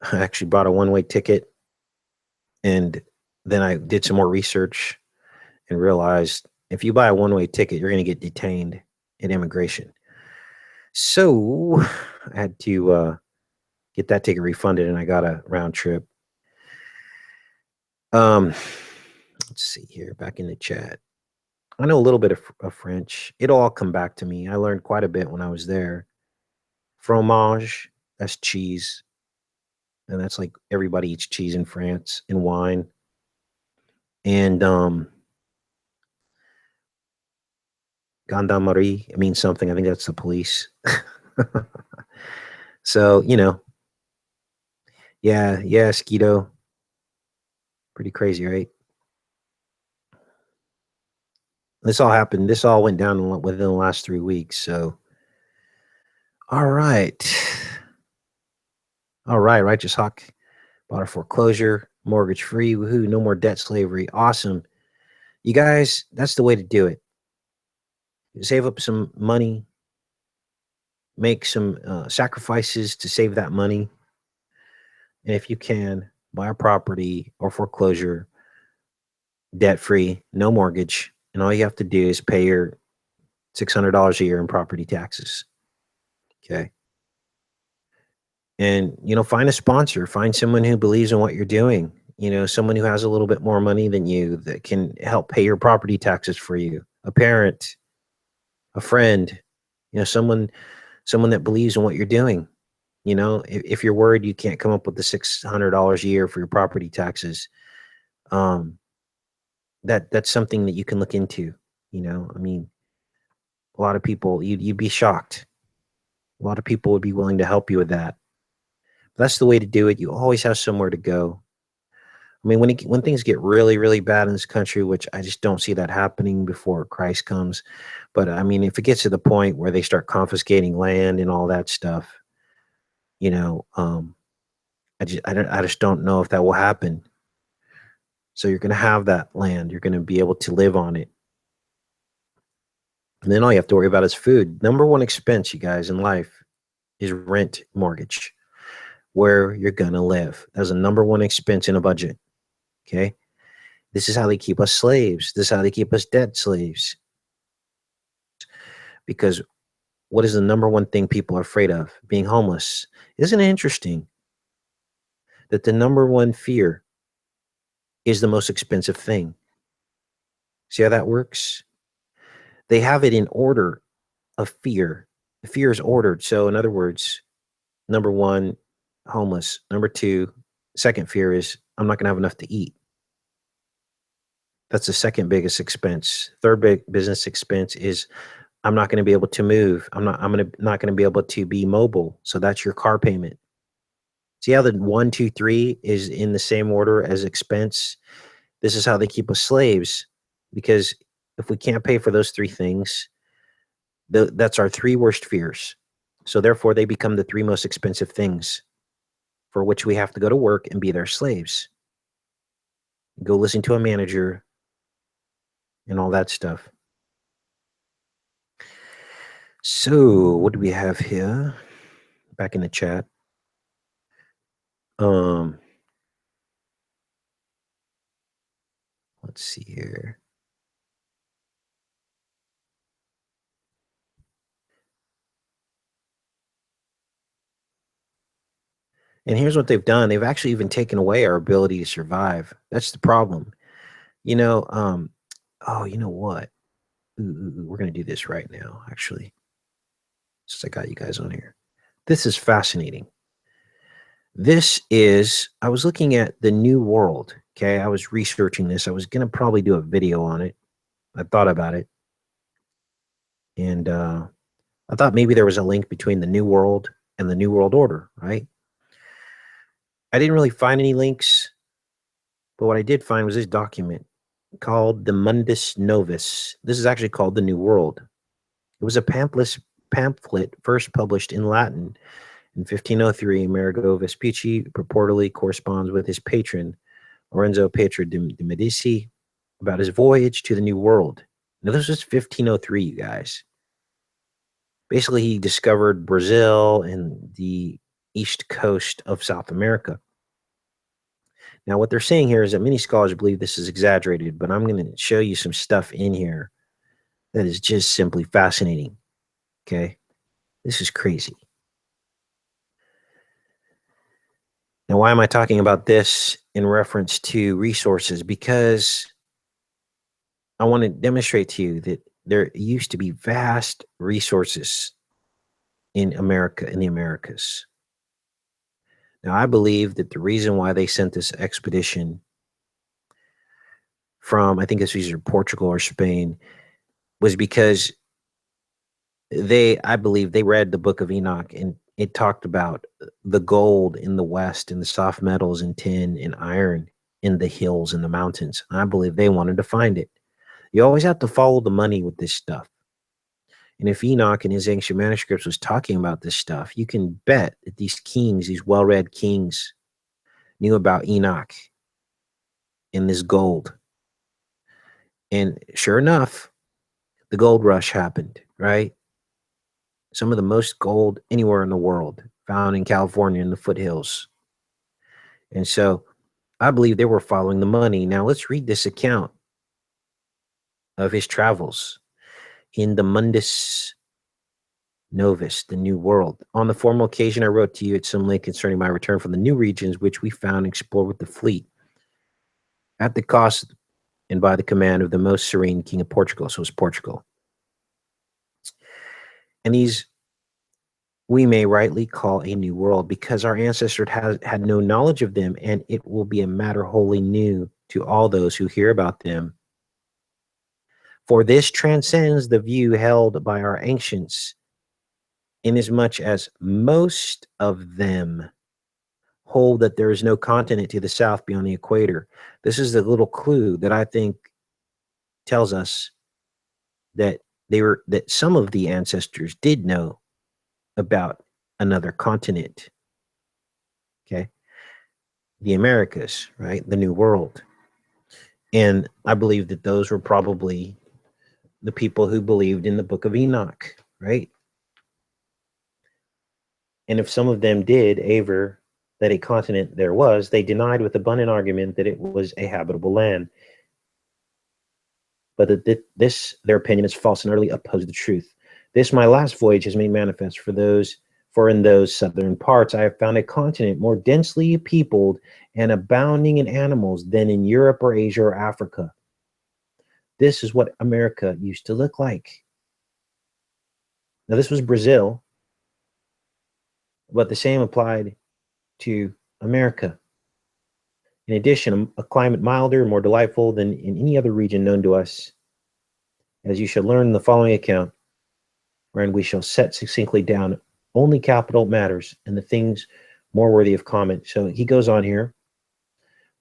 I actually bought a one-way ticket. And then I did some more research and realized if you buy a one-way ticket, you're going to get detained at immigration. So I had to get that ticket refunded, and I got a round trip. Let's see here, back in the chat. I know a little bit of French. It'll all come back to me. I learned quite a bit when I was there. Fromage, that's cheese. And that's like everybody eats cheese in France, and wine. And gendarmerie, it means something. I think that's the police. So, Yeah, yeah, Skeeto. Pretty crazy, right? This all happened. This all went down within the last 3 weeks. So, all right. All right. Righteous Hawk bought a foreclosure, mortgage free. Woohoo. No more debt slavery. Awesome. You guys, that's the way to do it. Save up some money, make some sacrifices to save that money. And if you can, buy a property or foreclosure, debt free, no mortgage. And all you have to do is pay your $600 a year in property taxes. Okay. And, find a sponsor, find someone who believes in what you're doing, someone who has a little bit more money than you that can help pay your property taxes for you, a parent, a friend, someone that believes in what you're doing. If you're worried you can't come up with the $600 a year for your property taxes, that's something that you can look into. I mean, a lot of people, you'd be shocked. A lot of people would be willing to help you with that. But that's the way to do it. You always have somewhere to go. I mean, when things get really, really bad in this country, which I just don't see that happening before Christ comes. But I mean, if it gets to the point where they start confiscating land and all that stuff, I just don't know if that will happen. So you're going to have that land. You're going to be able to live on it. And then all you have to worry about is food. Number one expense, you guys, in life is rent, mortgage, where you're going to live. That's a number one expense in a budget. Okay. This is how they keep us slaves. This is how they keep us debt slaves. Because what is the number one thing people are afraid of? Being homeless. Isn't it interesting that the number one fear is the most expensive thing? See how that works? They have it in order of fear. The fear is ordered. So, in other words, number one, homeless. Number two, second fear is I'm not going to have enough to eat. That's the second biggest expense. Third big business expense is I'm not going to be able to move. Not going to be able to be mobile. So that's your car payment. See how the 1, 2, 3 is in the same order as expense? This is how they keep us slaves, because if we can't pay for those three things, that's our three worst fears. So therefore, they become the three most expensive things for which we have to go to work and be their slaves. Go listen to a manager and all that stuff. So what do we have here? Back in the chat. Let's see here. And here's what they've done. They've actually even taken away our ability to survive. That's the problem. Oh, you know what? We're going to do this right now, actually, since I got you guys on here. This is fascinating. I was looking at the New World. Okay. I was researching this. I was going to probably do a video on it. I thought about it. And I thought maybe there was a link between the New World and the New World Order, right? I didn't really find any links, but what I did find was this document called the Mundus Novus. This is actually called the New World. It was a pamphlet first published in Latin in 1503. Amerigo Vespucci purportedly corresponds with his patron, Lorenzo Pietro de Medici, about his voyage to the New World. Now, this was 1503, you guys. Basically, he discovered Brazil and the east coast of South America. Now, what they're saying here is that many scholars believe this is exaggerated, but I'm going to show you some stuff in here that is just simply fascinating. Okay? This is crazy. Now, why am I talking about this in reference to resources? Because I want to demonstrate to you that there used to be vast resources in America, in the Americas. Now, I believe that the reason why they sent this expedition from, I think it's either Portugal or Spain, was because I believe they read the book of Enoch, and it talked about the gold in the West and the soft metals and tin and iron in the hills and the mountains. I believe they wanted to find it. You always have to follow the money with this stuff. And if Enoch in his ancient manuscripts was talking about this stuff, you can bet that these kings, these well-read kings, knew about Enoch and this gold. And sure enough, the gold rush happened, right? Some of the most gold anywhere in the world found in California in the foothills. And so I believe they were following the money. Now let's read this account of his travels in the Mundus Novus, the New World. On the formal occasion, I wrote to you at some length concerning my return from the new regions, which we found and explored with the fleet at the cost and by the command of the most serene King of Portugal. So it's Portugal. And these we may rightly call a new world because our ancestors had no knowledge of them, and it will be a matter wholly new to all those who hear about them. For this transcends the view held by our ancients, inasmuch as most of them hold that there is no continent to the south beyond the equator. This is the little clue that I think tells us that that some of the ancestors did know about another continent. Okay. The Americas, right? The New World. And I believe that those were probably the people who believed in the book of Enoch, right? And if some of them did aver that a continent there was, they denied with abundant argument that it was a habitable land. But that their opinion is false and utterly opposed to the truth. This my last voyage has made manifest for in those southern parts I have found a continent more densely peopled and abounding in animals than in Europe or Asia or Africa. This is what America used to look like. Now, this was Brazil, but the same applied to America. In addition, a climate milder and more delightful than in any other region known to us, as you shall learn in the following account, wherein we shall set succinctly down only capital matters and the things more worthy of comment. So he goes on here.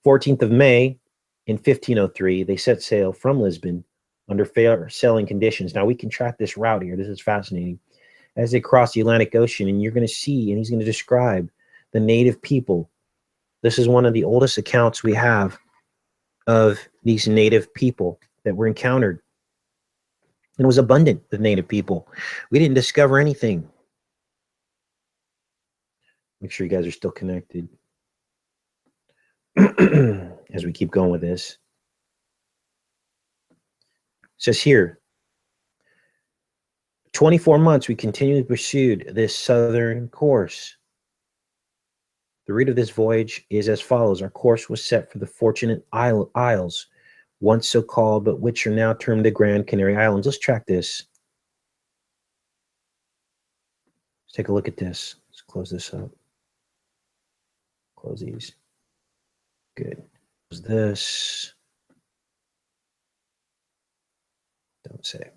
14th of May in 1503, they set sail from Lisbon under fair sailing conditions. Now we can track this route here. This is fascinating. As they cross the Atlantic Ocean, and you're going to see, and he's going to describe the native people. This is one of the oldest accounts we have of these native people that were encountered. And it was abundant with native people. We didn't discover anything. Make sure you guys are still connected as we keep going with this. It says here, 24 months we continually pursued this southern course. The route of this voyage is as follows. Our course was set for the Fortunate Isles, once so called, but which are now termed the Grand Canary Islands. Let's track this. Let's take a look at this. Let's close this up. Close these. Good. Close this. Don't say.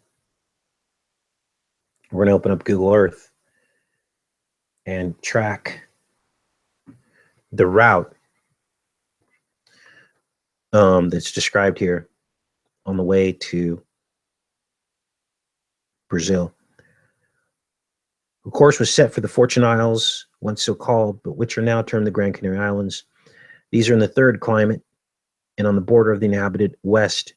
We're going to open up Google Earth and track the route that's described here on the way to Brazil. The course was set for the Fortune Isles, once so called, but which are now termed the Grand Canary Islands. These are in the third climate and on the border of the inhabited West.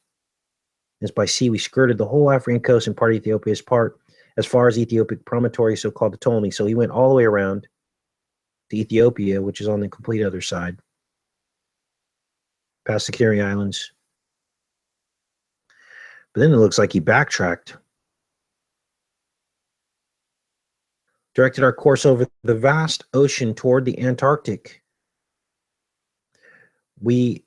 As by sea, we skirted the whole African coast and part of Ethiopia's part, as far as Ethiopic promontory, so called the Ptolemy. So he went all the way around to Ethiopia, which is on the complete other side, past the Canary Islands. But then it looks like he backtracked, directed our course over the vast ocean toward the Antarctic. We,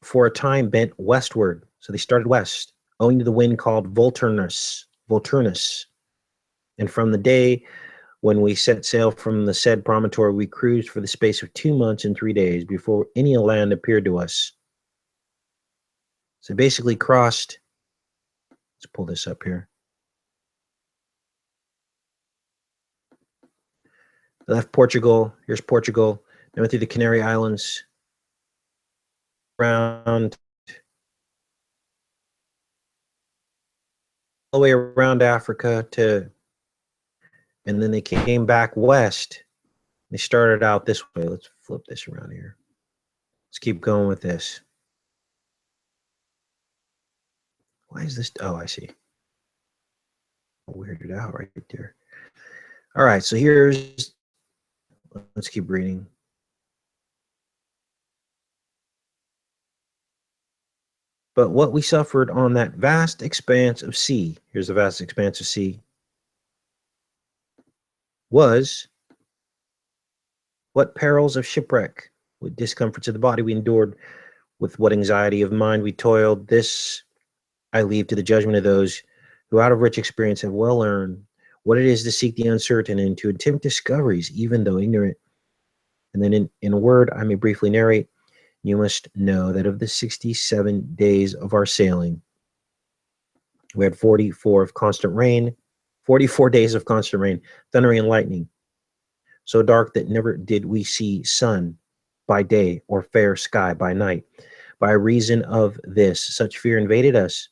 for a time, bent westward. So they started west, owing to the wind called Volturnus. And from the day when we set sail from the said promontory, we cruised for the space of 2 months and 3 days before any land appeared to us. So basically crossed, let's pull this up here. They left Portugal. Here's Portugal. They went through the Canary Islands, around all the way around Africa and then they came back west. They started out this way. Let's flip this around here. Let's keep going with this. Why is this? Oh, I see. Weirded out right there. All right, so let's keep reading. But what we suffered on that vast expanse of sea, here's the vast expanse of sea, was what perils of shipwreck, what discomforts of the body we endured, with what anxiety of mind we toiled. This I leave to the judgment of those who out of rich experience have well learned what it is to seek the uncertain and to attempt discoveries, even though ignorant. And then in a word, I may briefly narrate. You must know that of the 67 days of our sailing, we had 44 of constant rain, 44 days of constant rain, thundering and lightning, so dark that never did we see sun by day or fair sky by night. By reason of this, such fear invaded us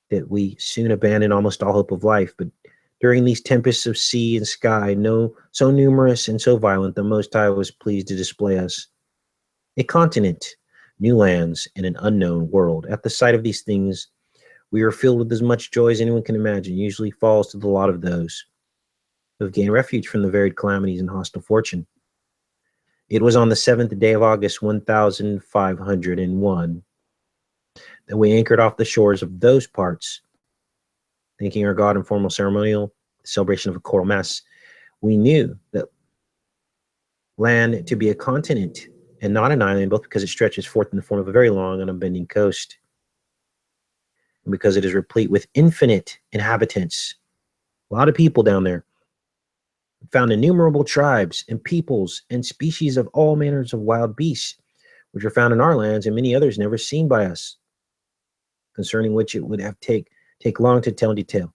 that we soon abandoned almost all hope of life. But during these tempests of sea and sky, so numerous and so violent, the Most High was pleased to display us a continent, new lands, and an unknown world. At the sight of these things, we are filled with as much joy as anyone can imagine. Usually falls to the lot of those who have gained refuge from the varied calamities and hostile fortune. It was on the 7th day of August, 1501, that we anchored off the shores of those parts, thanking our God in formal ceremonial, the celebration of a choral mass. We knew that land to be a continent and not an island, both because it stretches forth in the form of a very long and unbending coast, and because it is replete with infinite inhabitants. A lot of people down there. Found innumerable tribes and peoples and species of all manners of wild beasts, which are found in our lands and many others never seen by us, concerning which it would have take long to tell in detail.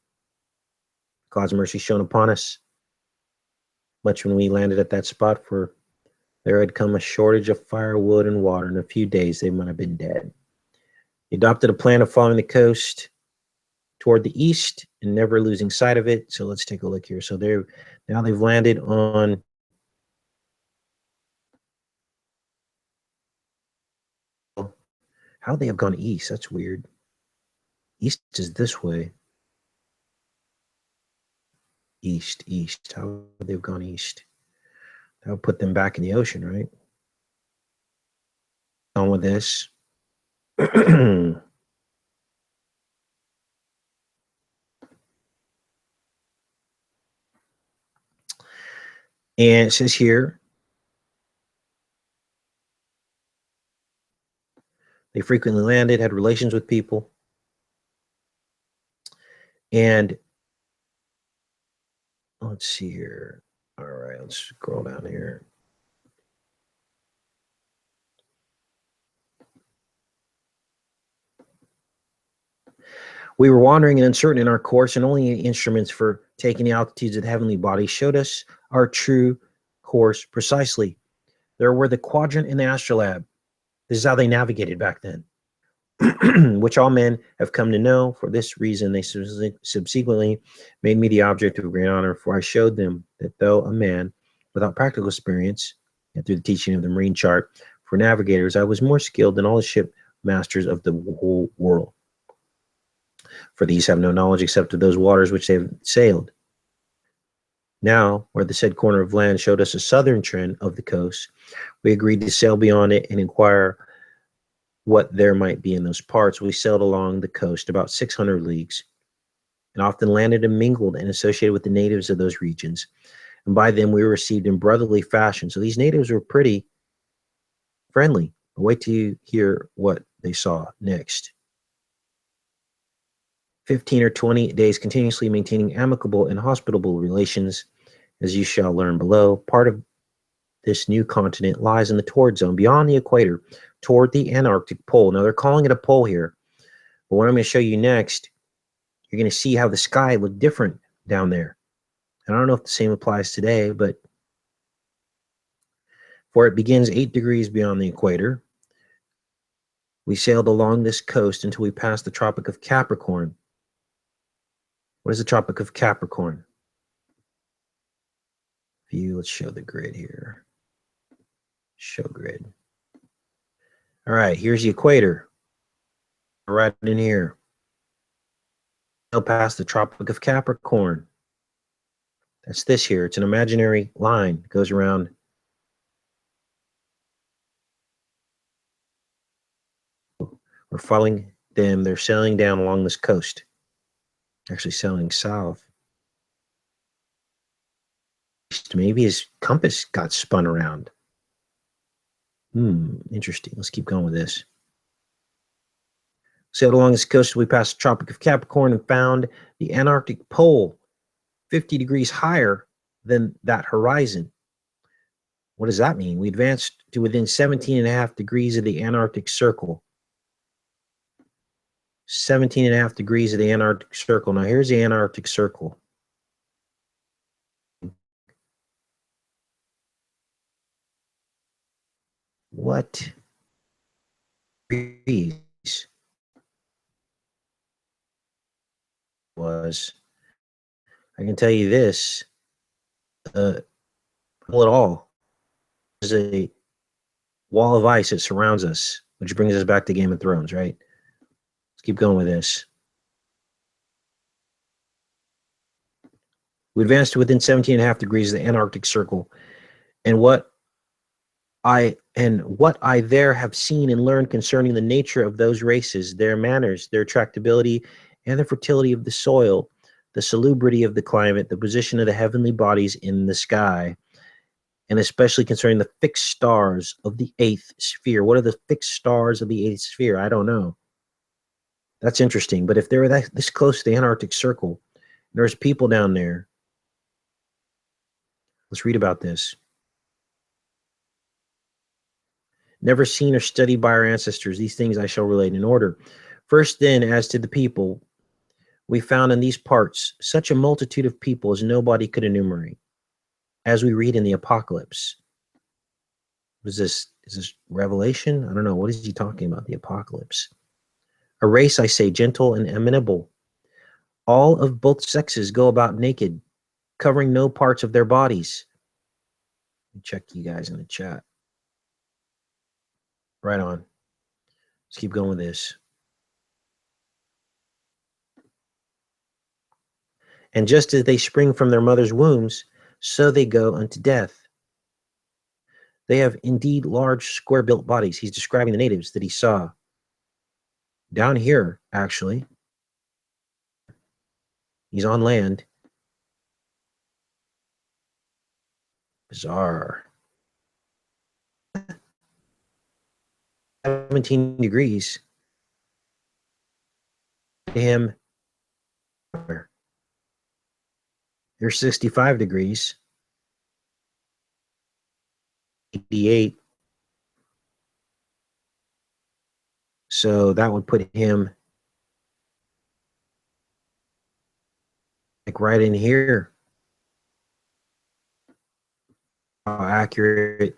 God's mercy shone upon us much when we landed at that spot, for there had come a shortage of firewood and water. In a few days they might have been dead. He adopted a plan of following the coast toward the east and never losing sight of it. So let's take a look here. So now they've landed on how they have gone east. That's weird. East is this way. East. How they've gone east. That would put them back in the ocean, right? On with this. And it says here, they frequently landed, had relations with people. And let's see here. All right, let's scroll down here. We were wandering and uncertain in our course, and only instruments for taking the altitudes of the heavenly bodies showed us our true course precisely. There were the quadrant and the astrolabe. This is how they navigated back then, which all men have come to know. For this reason, they subsequently made me the object of great honor, for I showed them that though a man without practical experience, and through the teaching of the marine chart for navigators, I was more skilled than all the ship masters of the whole world. For these have no knowledge except of those waters which they have sailed. Now, where the said corner of land showed us a southern trend of the coast, we agreed to sail beyond it and inquire what there might be in those parts. We sailed along the coast about 600 leagues, and often landed and mingled and associated with the natives of those regions. And by them we were received in brotherly fashion. So these natives were pretty friendly. But wait till you hear what they saw next. 15 or 20 days continuously maintaining amicable and hospitable relations, as you shall learn below. Part of this new continent lies in the torrid zone beyond the equator, toward the Antarctic pole. Now they're calling it a pole here, but what I'm going to show you next, you're going to see how the sky looked different down there. And I don't know if the same applies today, but For it begins 8 degrees beyond the equator. We sailed along this coast until we passed the Tropic of Capricorn. What is the Tropic of Capricorn? View, let's show the grid here. Show grid. All right, here's the equator. Right in here. Sailed past the Tropic of Capricorn. That's this here. It's an imaginary line. It goes around. We're following them. They're sailing down along this coast. Actually sailing south. Maybe his compass got spun around. Interesting. Let's keep going with this. Sailed along this coast. We passed the Tropic of Capricorn and found the Antarctic pole 50 degrees higher than that horizon. What does that mean? We advanced to within 17.5 degrees of the Antarctic Circle. 17.5 degrees of the Antarctic Circle. Now here's the Antarctic Circle. What degrees was? I can tell you this. Well, at all. There's a wall of ice that surrounds us, which brings us back to Game of Thrones, right? Let's keep going with this. We advanced to within 17.5 degrees of the Antarctic Circle, and what I there have seen and learned concerning the nature of those races, their manners, their tractability, and the fertility of the soil, the salubrity of the climate, the position of the heavenly bodies in the sky, and especially concerning the fixed stars of the 8th sphere. What are the fixed stars of the 8th sphere? I don't know. That's interesting. But if they're this close to the Antarctic Circle, there's people down there. Let's read about this. Never seen or studied by our ancestors, these things I shall relate in order. First then, as to the people, we found in these parts such a multitude of people as nobody could enumerate, as we read in the Apocalypse. Is this Revelation? I don't know. What is he talking about? The Apocalypse. A race, I say, gentle and amenable. All of both sexes go about naked, covering no parts of their bodies. Let me check you guys in the chat. Right on. Let's keep going with this. And just as they spring from their mother's wombs, so they go unto death. They have indeed large, square-built bodies. He's describing the natives that he saw. Down here, actually. He's on land. Bizarre. 17 degrees. To him, there's 65 degrees. 88. So that would put him like right in here. How accurate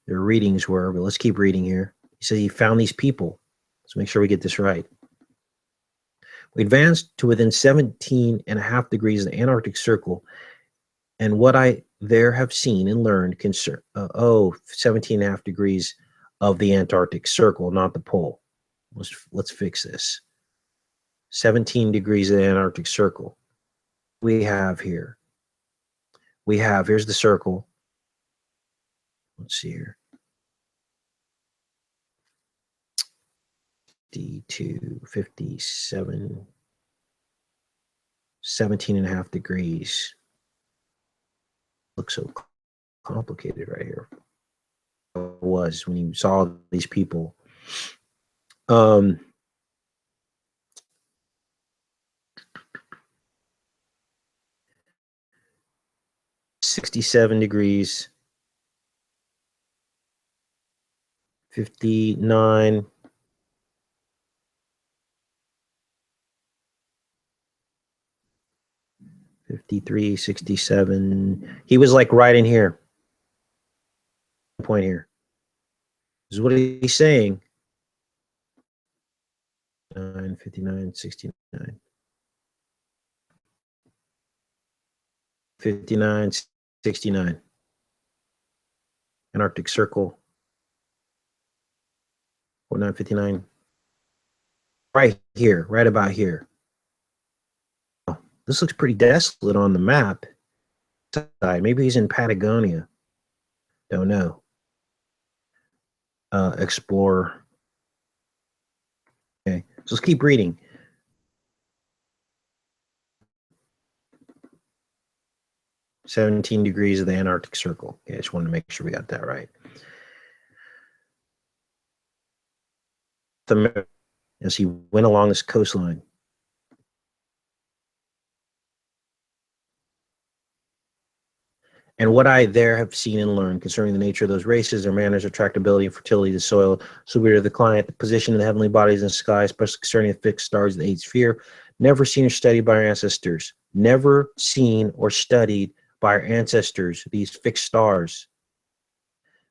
their readings were, but let's keep reading here. He says he found these people. Let's make sure we get this right. We advanced to within 17.5 degrees of the Antarctic Circle, and what I there have seen and learned 17.5 degrees of the Antarctic Circle, not the pole. Let's fix this. 17 degrees of the Antarctic Circle. We have here. Here's the circle. Let's see here. 52, 57, 17.5 degrees. Looks so complicated right here. It was when you saw these people. 67 degrees, 59, 53, 67. He was like right in here. point here. This is what he's saying. 59, 69. 59, 69. Antarctic Circle. 4959. Right here, right about here. Oh, this looks pretty desolate on the map. Maybe he's in Patagonia. Don't know. Explore. Okay, so let's keep reading. (17 degrees of the Antarctic Circle. Okay, I just wanted to make sure we got that right. As he went along this coastline. And what I there have seen and learned concerning the nature of those races, their manners, their tractability, and fertility of the soil, superior to the climate, the position of the heavenly bodies in the sky, especially concerning the fixed stars that aid sphere, never seen or studied by our ancestors. Never seen or studied by our ancestors, these fixed stars.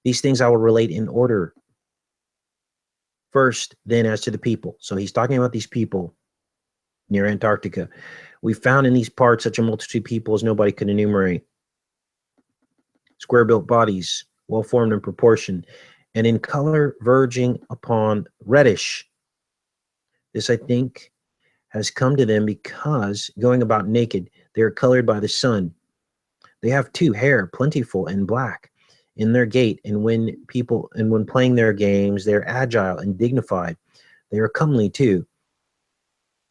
These things I will relate in order. First, then, as to the people. So he's talking about these people near Antarctica. We found in these parts such a multitude of people as nobody could enumerate. Square-built bodies, well-formed in proportion, and in color verging upon reddish. This, I think, has come to them because, going about naked, they are colored by the sun. They have too hair, plentiful and black, in their gait, and when playing their games, they are agile and dignified. They are comely too,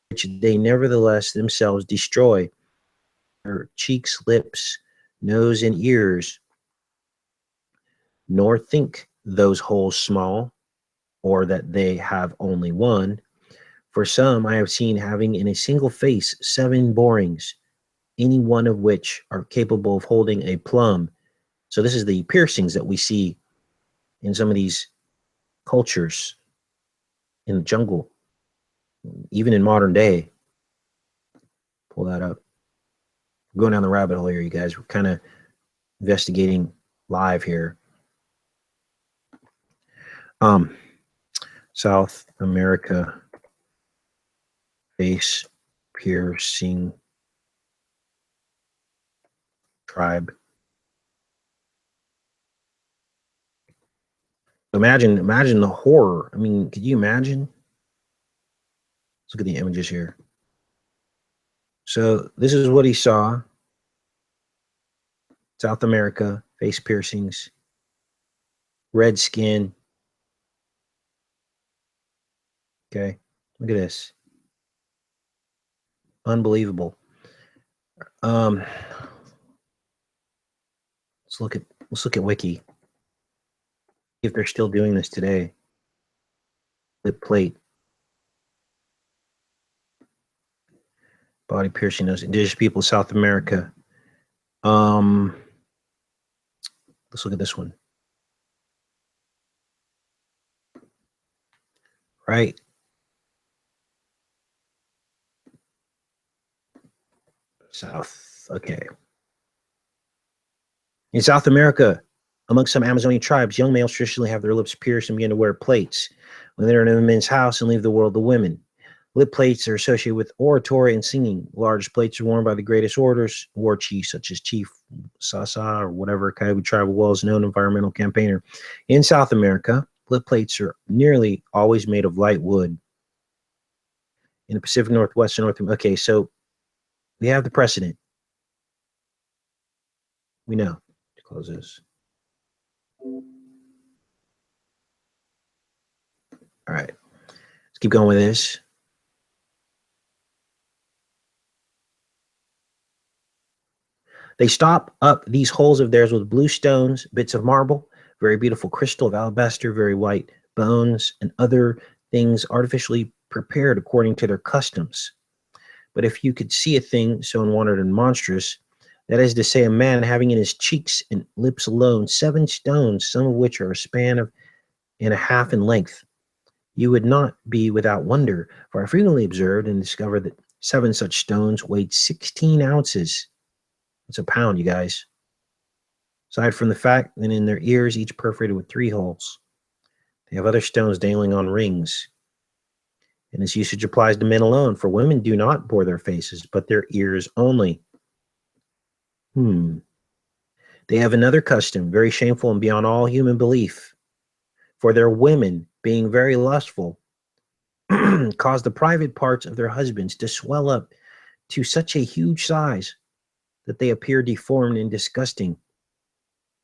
which they nevertheless themselves destroy. Their cheeks, lips, nose, and ears, nor think those holes small, or that they have only one. For some I have seen having in a single face 7 borings, any one of which are capable of holding a plum. So this is the piercings that we see in some of these cultures in the jungle, even in modern day. Pull that up. We're going down the rabbit hole here, you guys. We're kind of investigating live here. South America face piercing tribe. Imagine the horror. I mean, could you imagine? Let's look at the images here. So this is what he saw. South America, face piercings, red skin. Okay, look at this. Unbelievable. Let's look at Wiki. If they're still doing this today. Lip plate. Body piercing nose. Indigenous people of South America. Let's look at this one. Right. South. Okay. In South America, among some Amazonian tribes, young males traditionally have their lips pierced and begin to wear plates when they're in a men's house and leave the world to women. Lip plates are associated with oratory and singing. Large plates are worn by the greatest orders, war chiefs such as Chief Sasa or whatever Kaiwi tribal well-known environmental campaigner. In South America, lip plates are nearly always made of light wood. In the Pacific Northwest and North America, okay, so we have the precedent. We know. To close this. All right, let's keep going with this. They stop up these holes of theirs with blue stones, bits of marble, very beautiful crystal of alabaster, very white bones, and other things artificially prepared according to their customs. But if you could see a thing so unwanted and monstrous, that is to say, a man having in his cheeks and lips alone 7 stones, some of which are a span of and a half in length, you would not be without wonder, for I frequently observed and discovered that 7 such stones weighed 16 ounces. It's a pound, you guys. Aside from the fact that in their ears, each perforated with 3 holes, they have other stones dangling on rings. And this usage applies to men alone, for women do not bore their faces, but their ears only. They have another custom, very shameful and beyond all human belief. For their women, being very lustful, cause the private parts of their husbands to swell up to such a huge size that they appear deformed and disgusting.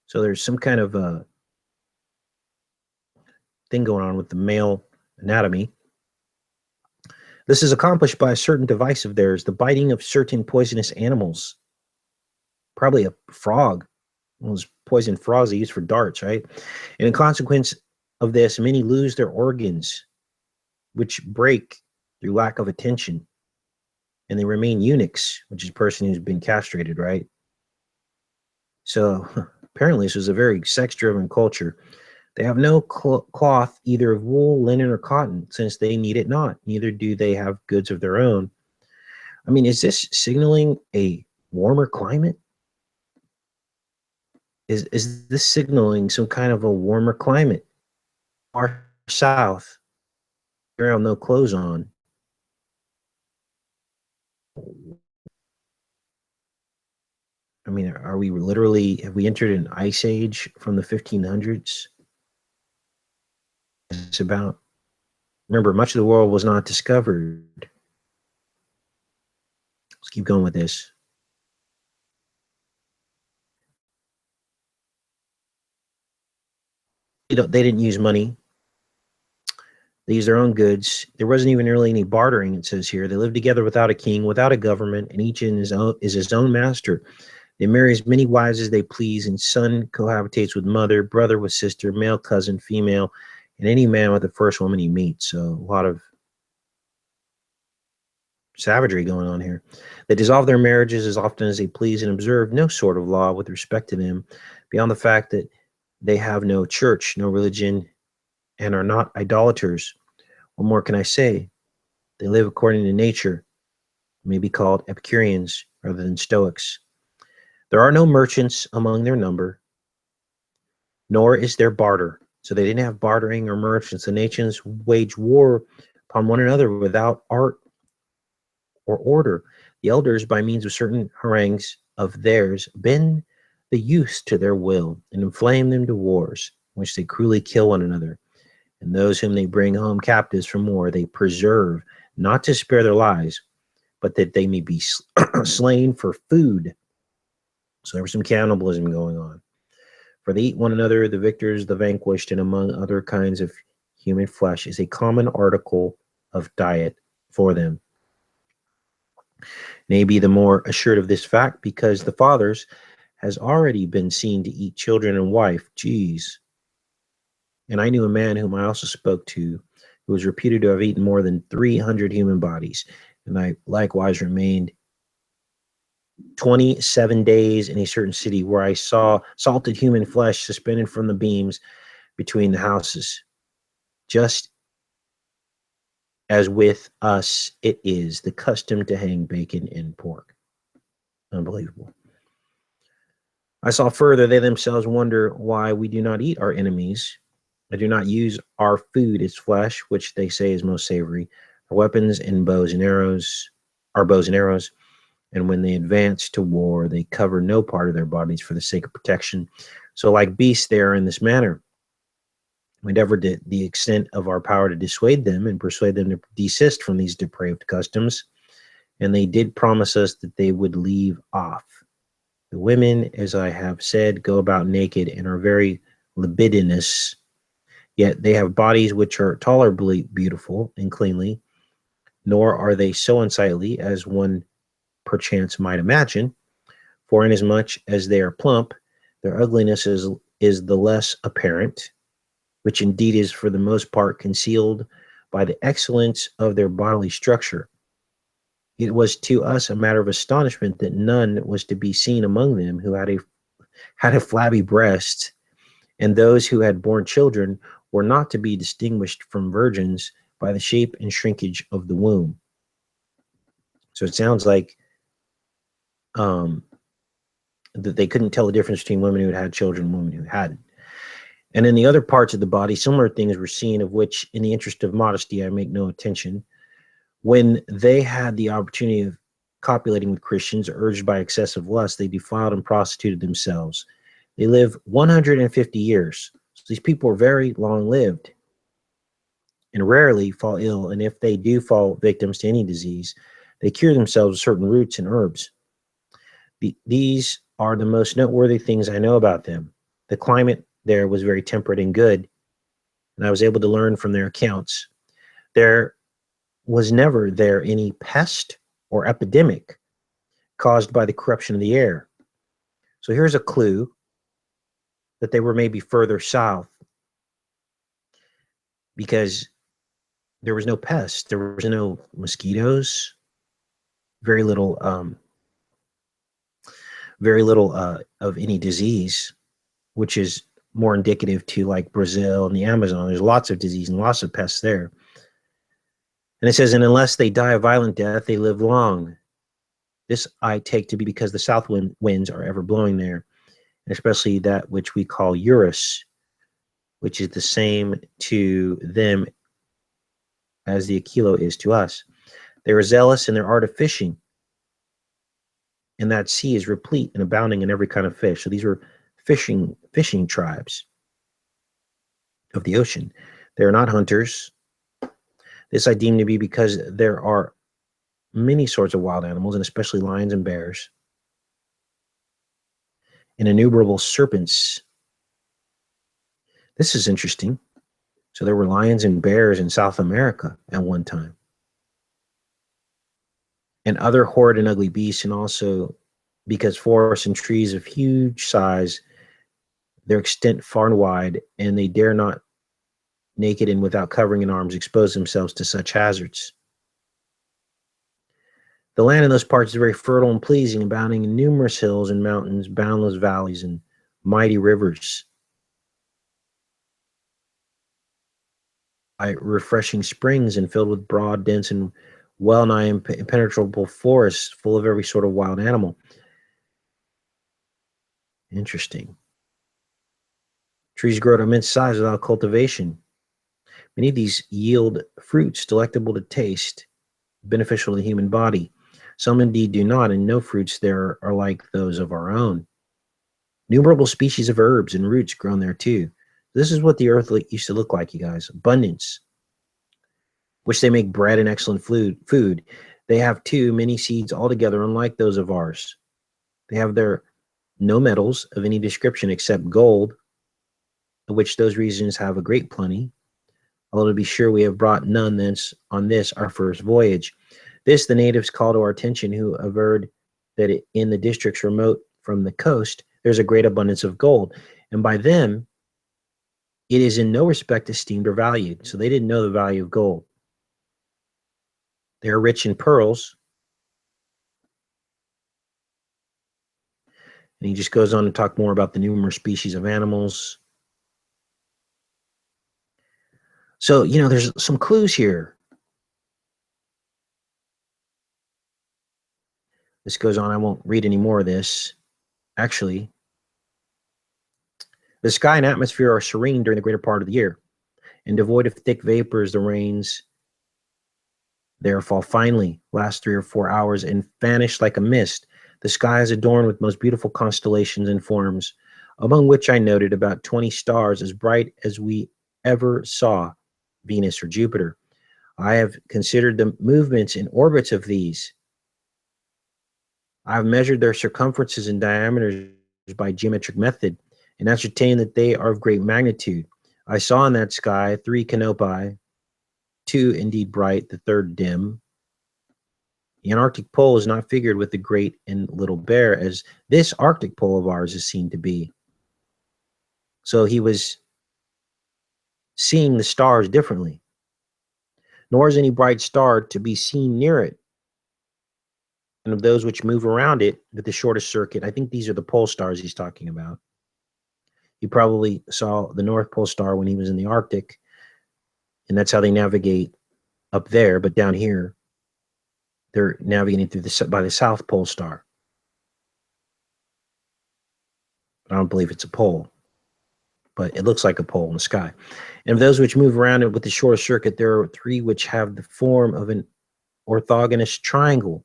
So there's some kind of a thing going on with the male anatomy. This is accomplished by a certain device of theirs, the biting of certain poisonous animals. Probably a frog. Those poison frogs they use for darts, right? And in consequence of this, many lose their organs, which break through lack of attention. And they remain eunuchs, which is a person who's been castrated, right? So apparently this was a very sex-driven culture. They have no cloth, either of wool, linen, or cotton, since they need it not. Neither do they have goods of their own. I mean, is this signaling a warmer climate? Is this signaling some kind of a warmer climate? Far south, around no clothes on. I mean, are we literally, have we entered an ice age from the 1500s? It's about, remember, much of the world was not discovered. Let's keep going with this. They didn't use money. They used their own goods. There wasn't even really any bartering, it says here. They lived together without a king, without a government, and each is his own master. They marry as many wives as they please, and son cohabitates with mother, brother with sister, male cousin, female, and any man with the first woman he meets. So a lot of savagery going on here. They dissolve their marriages as often as they please and observe no sort of law with respect to them, beyond the fact that they have no church, no religion, and are not idolaters. What more can I say? They live according to nature, may be called Epicureans rather than Stoics. There are no merchants among their number, nor is there barter. So they didn't have bartering or merchants. The nations wage war upon one another without art or order. The elders, by means of certain harangues of theirs, bend the youth to their will and inflame them to wars, in which they cruelly kill one another. And those whom they bring home captives from war, they preserve, not to spare their lives, but that they may be slain for food. So there was some cannibalism going on. For they eat one another, the victors, the vanquished, and among other kinds of human flesh is a common article of diet for them. Nay, be the more assured of this fact, because the fathers has already been seen to eat children and wife. Geez. And I knew a man whom I also spoke to, who was reputed to have eaten more than 300 human bodies. And I likewise remained 27 days in a certain city where I saw salted human flesh suspended from the beams between the houses. Just as with us, it is the custom to hang bacon and pork. Unbelievable. I saw further, they themselves wonder why we do not eat our enemies. I do not use our food as flesh, which they say is most savory. Our weapons and bows and arrows are bows and arrows. And when they advance to war, they cover no part of their bodies for the sake of protection. So like beasts, they are in this manner. We endeavored to the extent of our power to dissuade them and persuade them to desist from these depraved customs. And they did promise us that they would leave off. The women, as I have said, go about naked and are very libidinous, yet they have bodies which are tolerably beautiful and cleanly, nor are they so unsightly as one perchance might imagine, for inasmuch as they are plump, their ugliness is the less apparent, which indeed is for the most part concealed by the excellence of their bodily structure. It was to us a matter of astonishment that none was to be seen among them who had a flabby breast, and those who had borne children were not to be distinguished from virgins by the shape and shrinkage of the womb. So it sounds like that they couldn't tell the difference between women who had children and women who hadn't. And in the other parts of the body, similar things were seen, of which, in the interest of modesty, I make no attention. When they had the opportunity of copulating with Christians, urged by excessive lust, they defiled and prostituted themselves. They live 150 years. So these people are very long-lived and rarely fall ill. And if they do fall victims to any disease, they cure themselves with certain roots and herbs. These are the most noteworthy things I know about them. The climate there was very temperate and good, and I was able to learn from their accounts. There was never there any pest or epidemic caused by the corruption of the air. So here's a clue that they were maybe further south, because there was no pests, there was no mosquitoes, very little of any disease, which is more indicative to like Brazil and the Amazon. There's lots of disease and lots of pests there. And it says, and unless they die a violent death, they live long. This I take to be because the south winds are ever blowing there, and especially that which we call Eurus, which is the same to them as the Aquilo is to us. They are zealous in their art of fishing, and that sea is replete and abounding in every kind of fish. So these were fishing tribes of the ocean. They are not hunters. This I deem to be because there are many sorts of wild animals, and especially lions and bears, and innumerable serpents. This is interesting. So there were lions and bears in South America at one time, and other horrid and ugly beasts, and also because forests and trees of huge size, their extent far and wide, and they dare not, naked and without covering in arms, expose themselves to such hazards. The land in those parts is very fertile and pleasing, abounding in numerous hills and mountains, boundless valleys, and mighty rivers, by refreshing springs, and filled with broad, dense, and well-nigh impenetrable forests full of every sort of wild animal. Interesting. Trees grow to immense size without cultivation. Many of these yield fruits delectable to taste, beneficial to the human body. Some indeed do not, and no fruits there are like those of our own. Innumerable species of herbs and roots grown there too. This is what the earth used to look like, you guys. Abundance, which they make bread and excellent food. They have too many seeds altogether, unlike those of ours. They have there no metals of any description except gold, of which those regions have a great plenty, although to be sure we have brought none thence on this our first voyage. This the natives call to our attention, who averred that in the districts remote from the coast there's a great abundance of gold, and by them it is in no respect esteemed or valued. So they didn't know the value of gold. They are rich in pearls. And he just goes on to talk more about the numerous species of animals. So, there's some clues here. This goes on. I won't read any more of this. Actually, the sky and atmosphere are serene during the greater part of the year, and devoid of thick vapors. The rains there fall finely, last 3 or 4 hours, and vanish like a mist. The sky is adorned with most beautiful constellations and forms, among which I noted about 20 stars as bright as we ever saw Venus or Jupiter. I have considered the movements and orbits of these. I have measured their circumferences and diameters by geometric method, and ascertained that they are of great magnitude. I saw in that sky 3 canopi, 2 indeed bright, the third dim. The Antarctic pole is not figured with the Great and Little Bear, as this Arctic pole of ours is seen to be. So he was seeing the stars differently. Nor is any bright star to be seen near it, and of those which move around it with the shortest circuit. I think these are the pole stars he's talking about. You probably saw the North Pole star when he was in the Arctic, and that's how they navigate up there. But down here, they're navigating through by the South Pole star. I don't believe it's a pole, but it looks like a pole in the sky. And of those which move around it with the shortest circuit, there are 3 which have the form of an orthogonous triangle.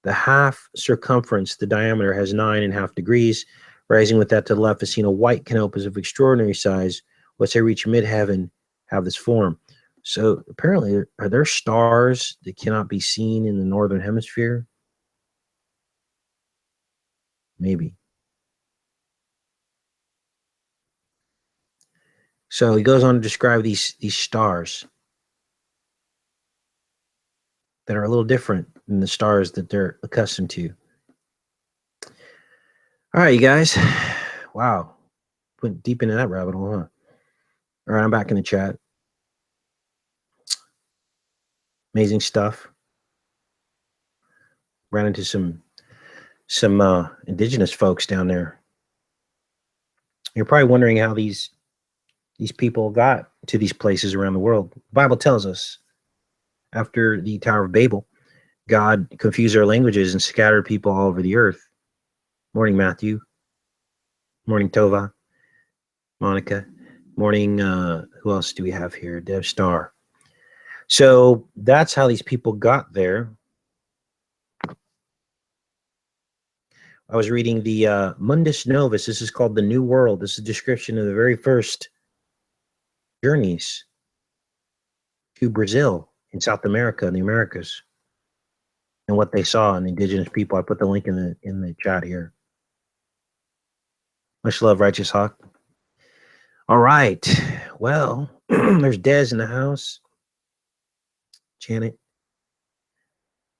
The half circumference, the diameter, has 9.5 degrees. Rising with that to the left is seen a white canopus of extraordinary size, which they reach mid-heaven, have this form. So apparently, are there stars that cannot be seen in the northern hemisphere? Maybe. So he goes on to describe these stars that are a little different than the stars that they're accustomed to. All right, you guys. Wow. Went deep into that rabbit hole, huh? All right, I'm back in the chat. Amazing stuff. Ran into some indigenous folks down there. You're probably wondering how these people got to these places around the world. The Bible tells us after the Tower of Babel, God confused our languages and scattered people all over the earth. Morning, Matthew. Morning, Tova. Monica. Morning, who else do we have here? Dev Star. So that's how these people got there. I was reading the Mundus Novus. This is called The New World. This is a description of the very first journeys to Brazil in South America and the Americas and what they saw in indigenous people. I put the link in the chat here. Much love, Righteous Hawk. All right. Well, there's Dez in the house. Janet.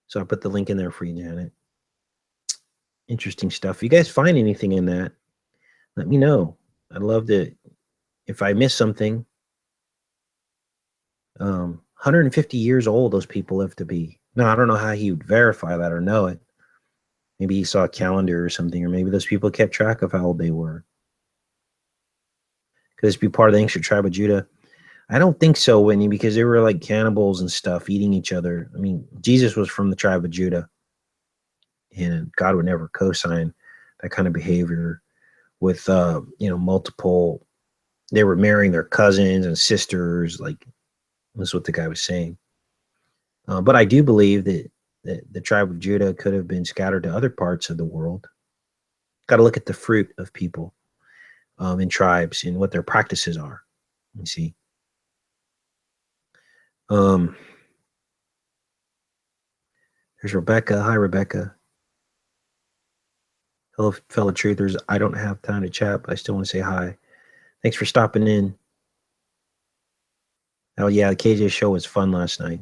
So I put the link in there for you, Janet. Interesting stuff. If you guys find anything in that, let me know. I'd love to, if I miss something. 150 years old, those people live to be. No, I don't know how he would verify that or know it. Maybe he saw a calendar or something, or maybe those people kept track of how old they were. Could this be part of the ancient tribe of Judah? I don't think so, Whitney, because they were like cannibals and stuff, eating each other. I mean, Jesus was from the tribe of Judah, and God would never co-sign that kind of behavior with, multiple. They were marrying their cousins and sisters, like that's what the guy was saying. But I do believe that the tribe of Judah could have been scattered to other parts of the world. Got to look at the fruit of people in tribes and what their practices are. You see. There's Rebecca. Hi, Rebecca. Hello, fellow truthers. I don't have time to chat, but I still want to say hi. Thanks for stopping in. Oh, yeah, the KJ show was fun last night.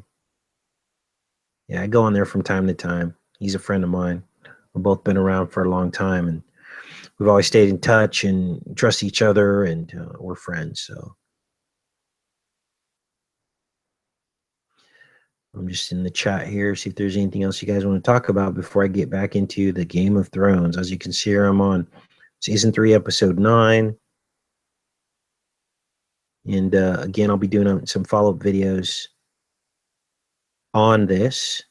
Yeah, I go on there from time to time. He's a friend of mine. We've both been around for a long time, and we've always stayed in touch and trust each other, and we're friends. So I'm just in the chat here, see if there's anything else you guys want to talk about before I get back into the Game of Thrones. As you can see here, I'm on season 3, episode 9. And again, I'll be doing some follow-up videos on this.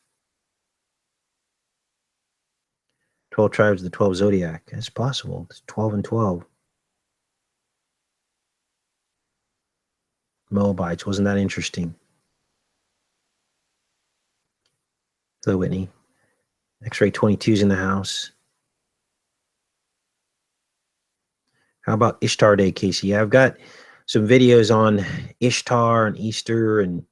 12 tribes of the 12 zodiac. It's possible. It's 12 and 12. Moabites. Wasn't that interesting? Hello, Whitney. X-ray 22's in the house. How about Ishtar Day, Casey? Yeah, I've got some videos on Ishtar and Easter, and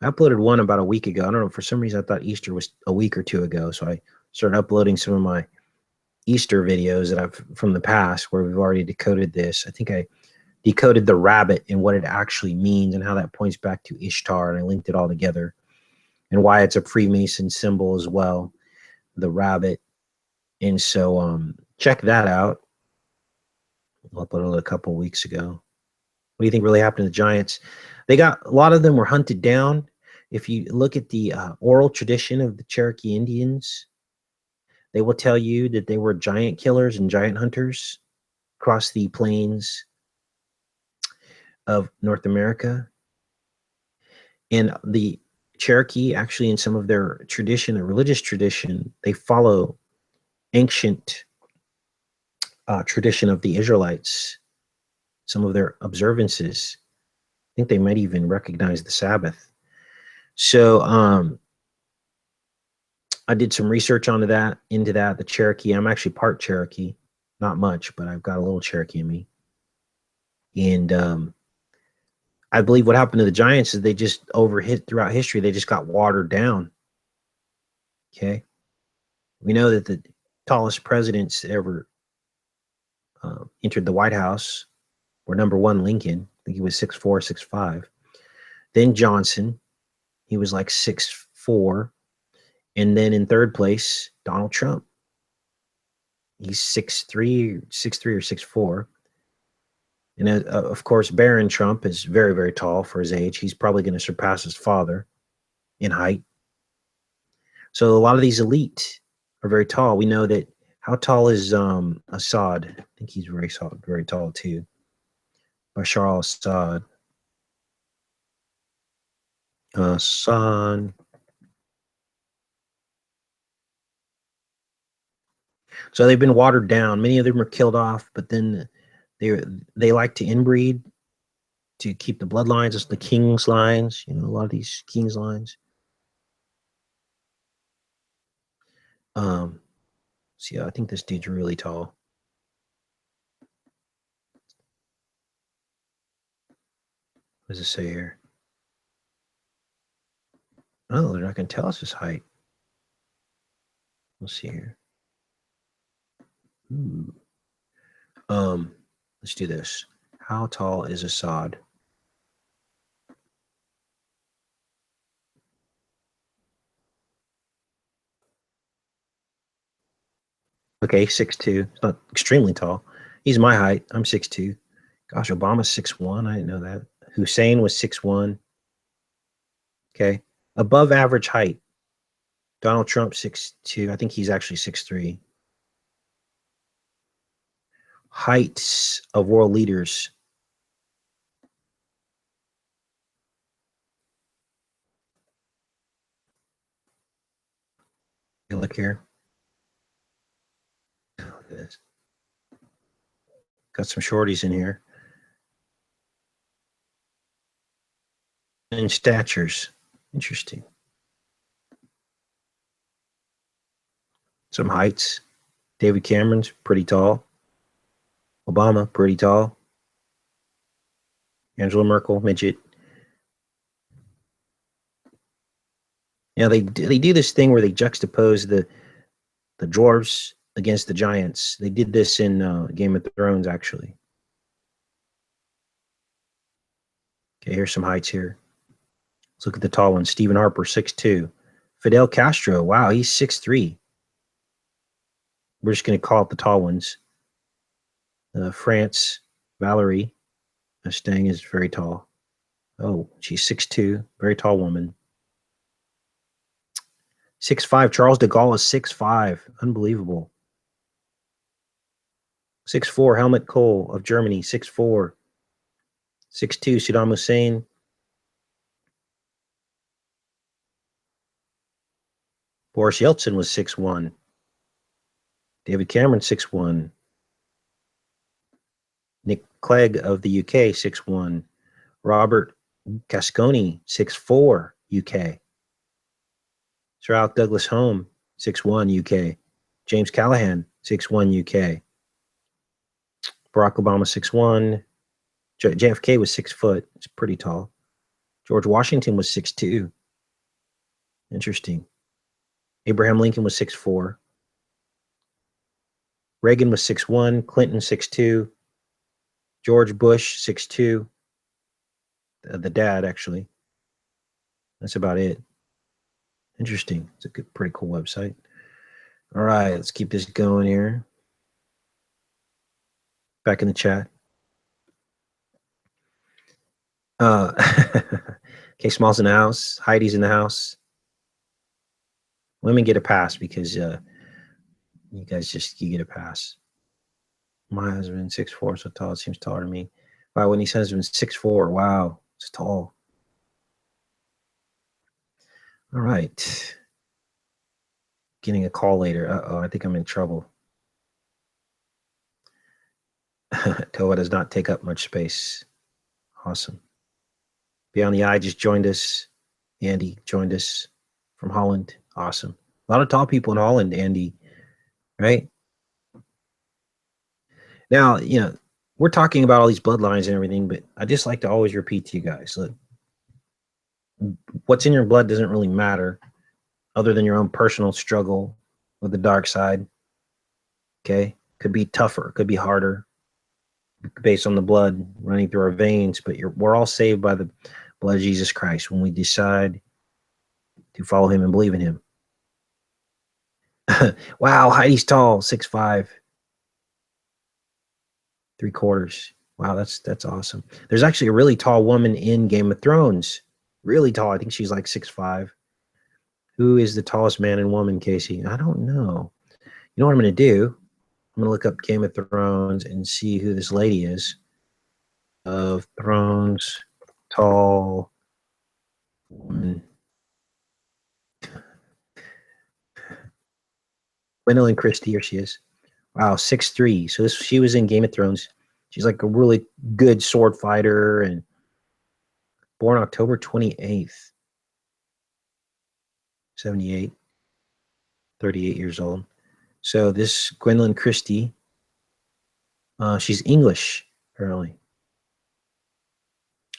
I uploaded one about a week ago. I don't know, for some reason I thought Easter was a week or two ago, so I started uploading some of my Easter videos that I've from the past where we've already decoded this. I think I decoded the rabbit and what it actually means and how that points back to Ishtar, and I linked it all together and why it's a Freemason symbol as well, the rabbit. And so check that out. I uploaded it a couple weeks ago. What do you think really happened to the giants? They got, a lot of them were hunted down. If you look at the oral tradition of the Cherokee Indians, they will tell you that they were giant killers and giant hunters across the plains of North America. And the Cherokee, actually, in some of their tradition, their religious tradition, they follow ancient tradition of the Israelites, some of their observances. I think they might even recognize the Sabbath. So I did some research into that. The Cherokee. I'm actually part Cherokee, not much, but I've got a little Cherokee in me. And I believe what happened to the Giants is they just throughout history. They just got watered down. Okay, we know that the tallest presidents ever entered the White House were number one Lincoln. I think he was 6'4", 6'5". Then Johnson, he was like 6'4", and then in third place Donald Trump. He's 6'3", 6'3" or 6'4". And of course, Barron Trump is very, very tall for his age. He's probably going to surpass his father in height. So a lot of these elite are very tall. We know that. How tall is Assad? I think he's very tall too. Bashar al-Assad. Assad. So they've been watered down. Many of them are killed off, but then they like to inbreed to keep the bloodlines. It's the king's lines. A lot of these king's lines. So yeah, I think this dude's really tall. What does it say here? Oh, they're not going to tell us his height. Let's see here. Ooh. Let's do this. How tall is Assad? Okay, 6'2". It's not extremely tall. He's my height. I'm 6'2". Gosh, Obama's 6'1". I didn't know that. Hussein was 6'1". Okay. Above average height. Donald Trump 6'2". I think he's actually 6'3". Heights of world leaders. Look here. Look at this. Got some shorties in here. And statures. Interesting. Some heights. David Cameron's pretty tall. Obama, pretty tall. Angela Merkel, midget. Yeah, they do this thing where they juxtapose the dwarves against the giants. They did this in Game of Thrones, actually. Okay, here's some heights here. Let's look at the tall one. Stephen Harper, 6'2". Fidel Castro, wow, he's 6'3". We're just going to call it the tall ones. France, Valerie Mustang is very tall. Oh, she's 6'2", very tall woman. 6'5", Charles de Gaulle is 6'5", unbelievable. 6'4", Helmut Kohl of Germany, 6'4". 6'2", Saddam Hussein. Boris Yeltsin was 6'1". David Cameron, 6'1". Nick Clegg of the UK, 6'1". Robert Gasconi, 6'4", UK. Sir Alec Douglas Home, 6'1", UK. James Callahan, 6'1", UK. Barack Obama, 6'1". JFK was 6 foot. It's pretty tall. George Washington was 6'2". Interesting. Abraham Lincoln was 6'4". Reagan was 6'1". Clinton, 6'2". George Bush, 6'2". The dad, actually. That's about it. Interesting. It's a good, pretty cool website. All right, let's keep this going here. Back in the chat. K Small's in the house. Heidi's in the house. Women get a pass because you guys you get a pass. My husband 6'4", so tall. It seems taller to me. Wow, when he says husband's 6'4", wow, it's tall. All right. Getting a call later. Uh-oh, I think I'm in trouble. Toa does not take up much space. Awesome. Beyond the Eye just joined us. Andy joined us from Holland. Awesome. A lot of tall people in Holland, Andy, right? Now, you know, we're talking about all these bloodlines and everything, but I just like to always repeat to you guys, look, what's in your blood doesn't really matter other than your own personal struggle with the dark side. Okay. Could be tougher, could be harder based on the blood running through our veins, but we're all saved by the blood of Jesus Christ when we decide to follow him and believe in him. Wow, Heidi's tall, 6'5", 3/4. Wow, that's awesome. There's actually a really tall woman in Game of Thrones. Really tall. I think she's like 6'5". Who is the tallest man and woman, Casey? I don't know. You know what I'm going to do? I'm going to look up Game of Thrones and see who this lady is. Of Thrones, tall woman. Gwendolyn Christie, here she is. Wow, 6'3". So she was in Game of Thrones. She's like a really good sword fighter and born October 28th, 78, 38 years old. So this Gwendolyn Christie, she's English, apparently.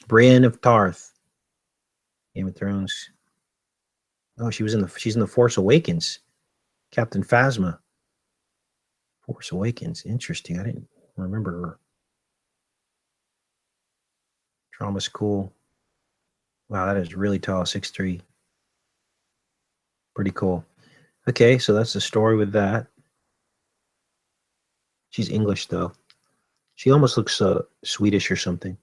Brienne of Tarth, Game of Thrones. Oh, she's in the Force Awakens. Captain Phasma. Force Awakens. Interesting. I didn't remember her. Drama School. Wow, that is really tall, 6'3". Pretty cool. Okay, so that's the story with that. She's English, though. She almost looks Swedish or something.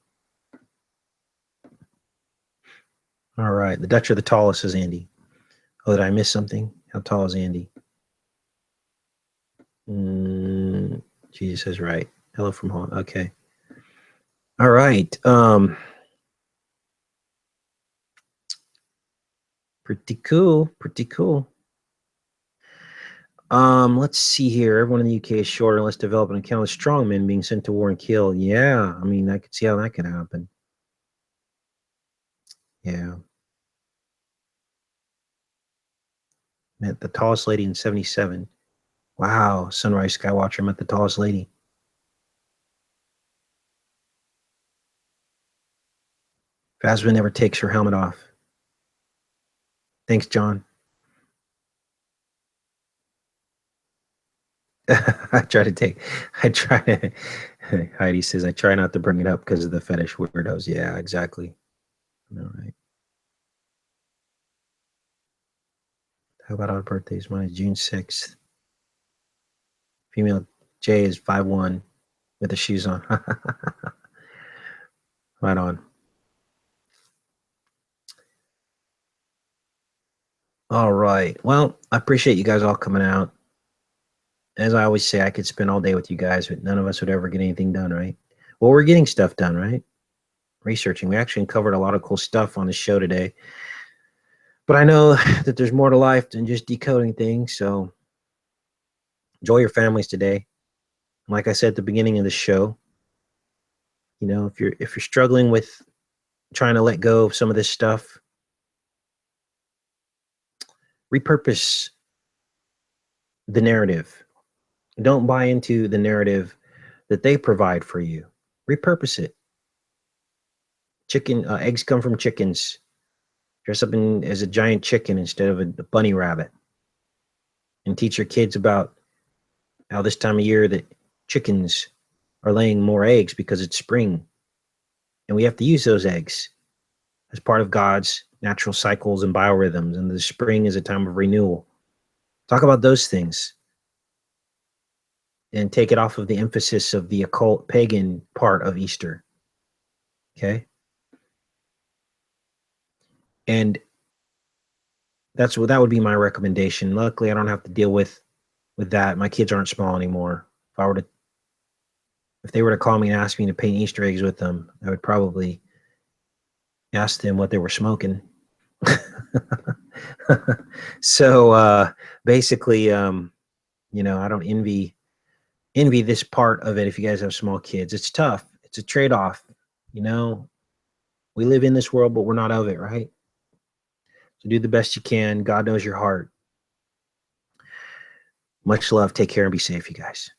All right, the Dutch are the tallest, says Andy. Oh, did I miss something? How tall is Andy? Jesus is right. Hello from home. Okay. All right. Pretty cool. Pretty cool. Let's see here. Everyone in the UK is shorter. Let's develop an account of strong men being sent to war and killed. Yeah, I mean, I could see how that could happen. Yeah. Met the tallest lady in 77. Wow, Sunrise Skywatcher met the tallest lady. Phasma never takes her helmet off. Thanks, John. Heidi says, I try not to bring it up because of the fetish weirdos. Yeah, exactly. All right. How about our birthdays? Mine is June 6th. Female J is 5'1" with the shoes on. Right on. All right. Well, I appreciate you guys all coming out. As I always say, I could spend all day with you guys, but none of us would ever get anything done, right? Well, we're getting stuff done, right? Researching. We actually covered a lot of cool stuff on the show today. But I know that there's more to life than just decoding things. So enjoy your families today. Like I said at the beginning of the show, you know, if you're struggling with trying to let go of some of this stuff, repurpose the narrative. Don't buy into the narrative that they provide for you. Repurpose it. Eggs come from chickens. Dress up as a giant chicken instead of a bunny rabbit. And teach your kids about how this time of year that chickens are laying more eggs because it's spring. And we have to use those eggs as part of God's natural cycles and biorhythms. And the spring is a time of renewal. Talk about those things. And take it off of the emphasis of the occult pagan part of Easter. Okay? And that would be my recommendation. Luckily, I don't have to deal with that. My kids aren't small anymore. If they were to call me and ask me to paint Easter eggs with them, I would probably ask them what they were smoking. So basically, you know, I don't envy envy this part of it if you guys have small kids. It's tough. It's a trade-off. You know, we live in this world, but we're not of it, right? So do the best you can. God knows your heart. Much love. Take care and be safe, you guys.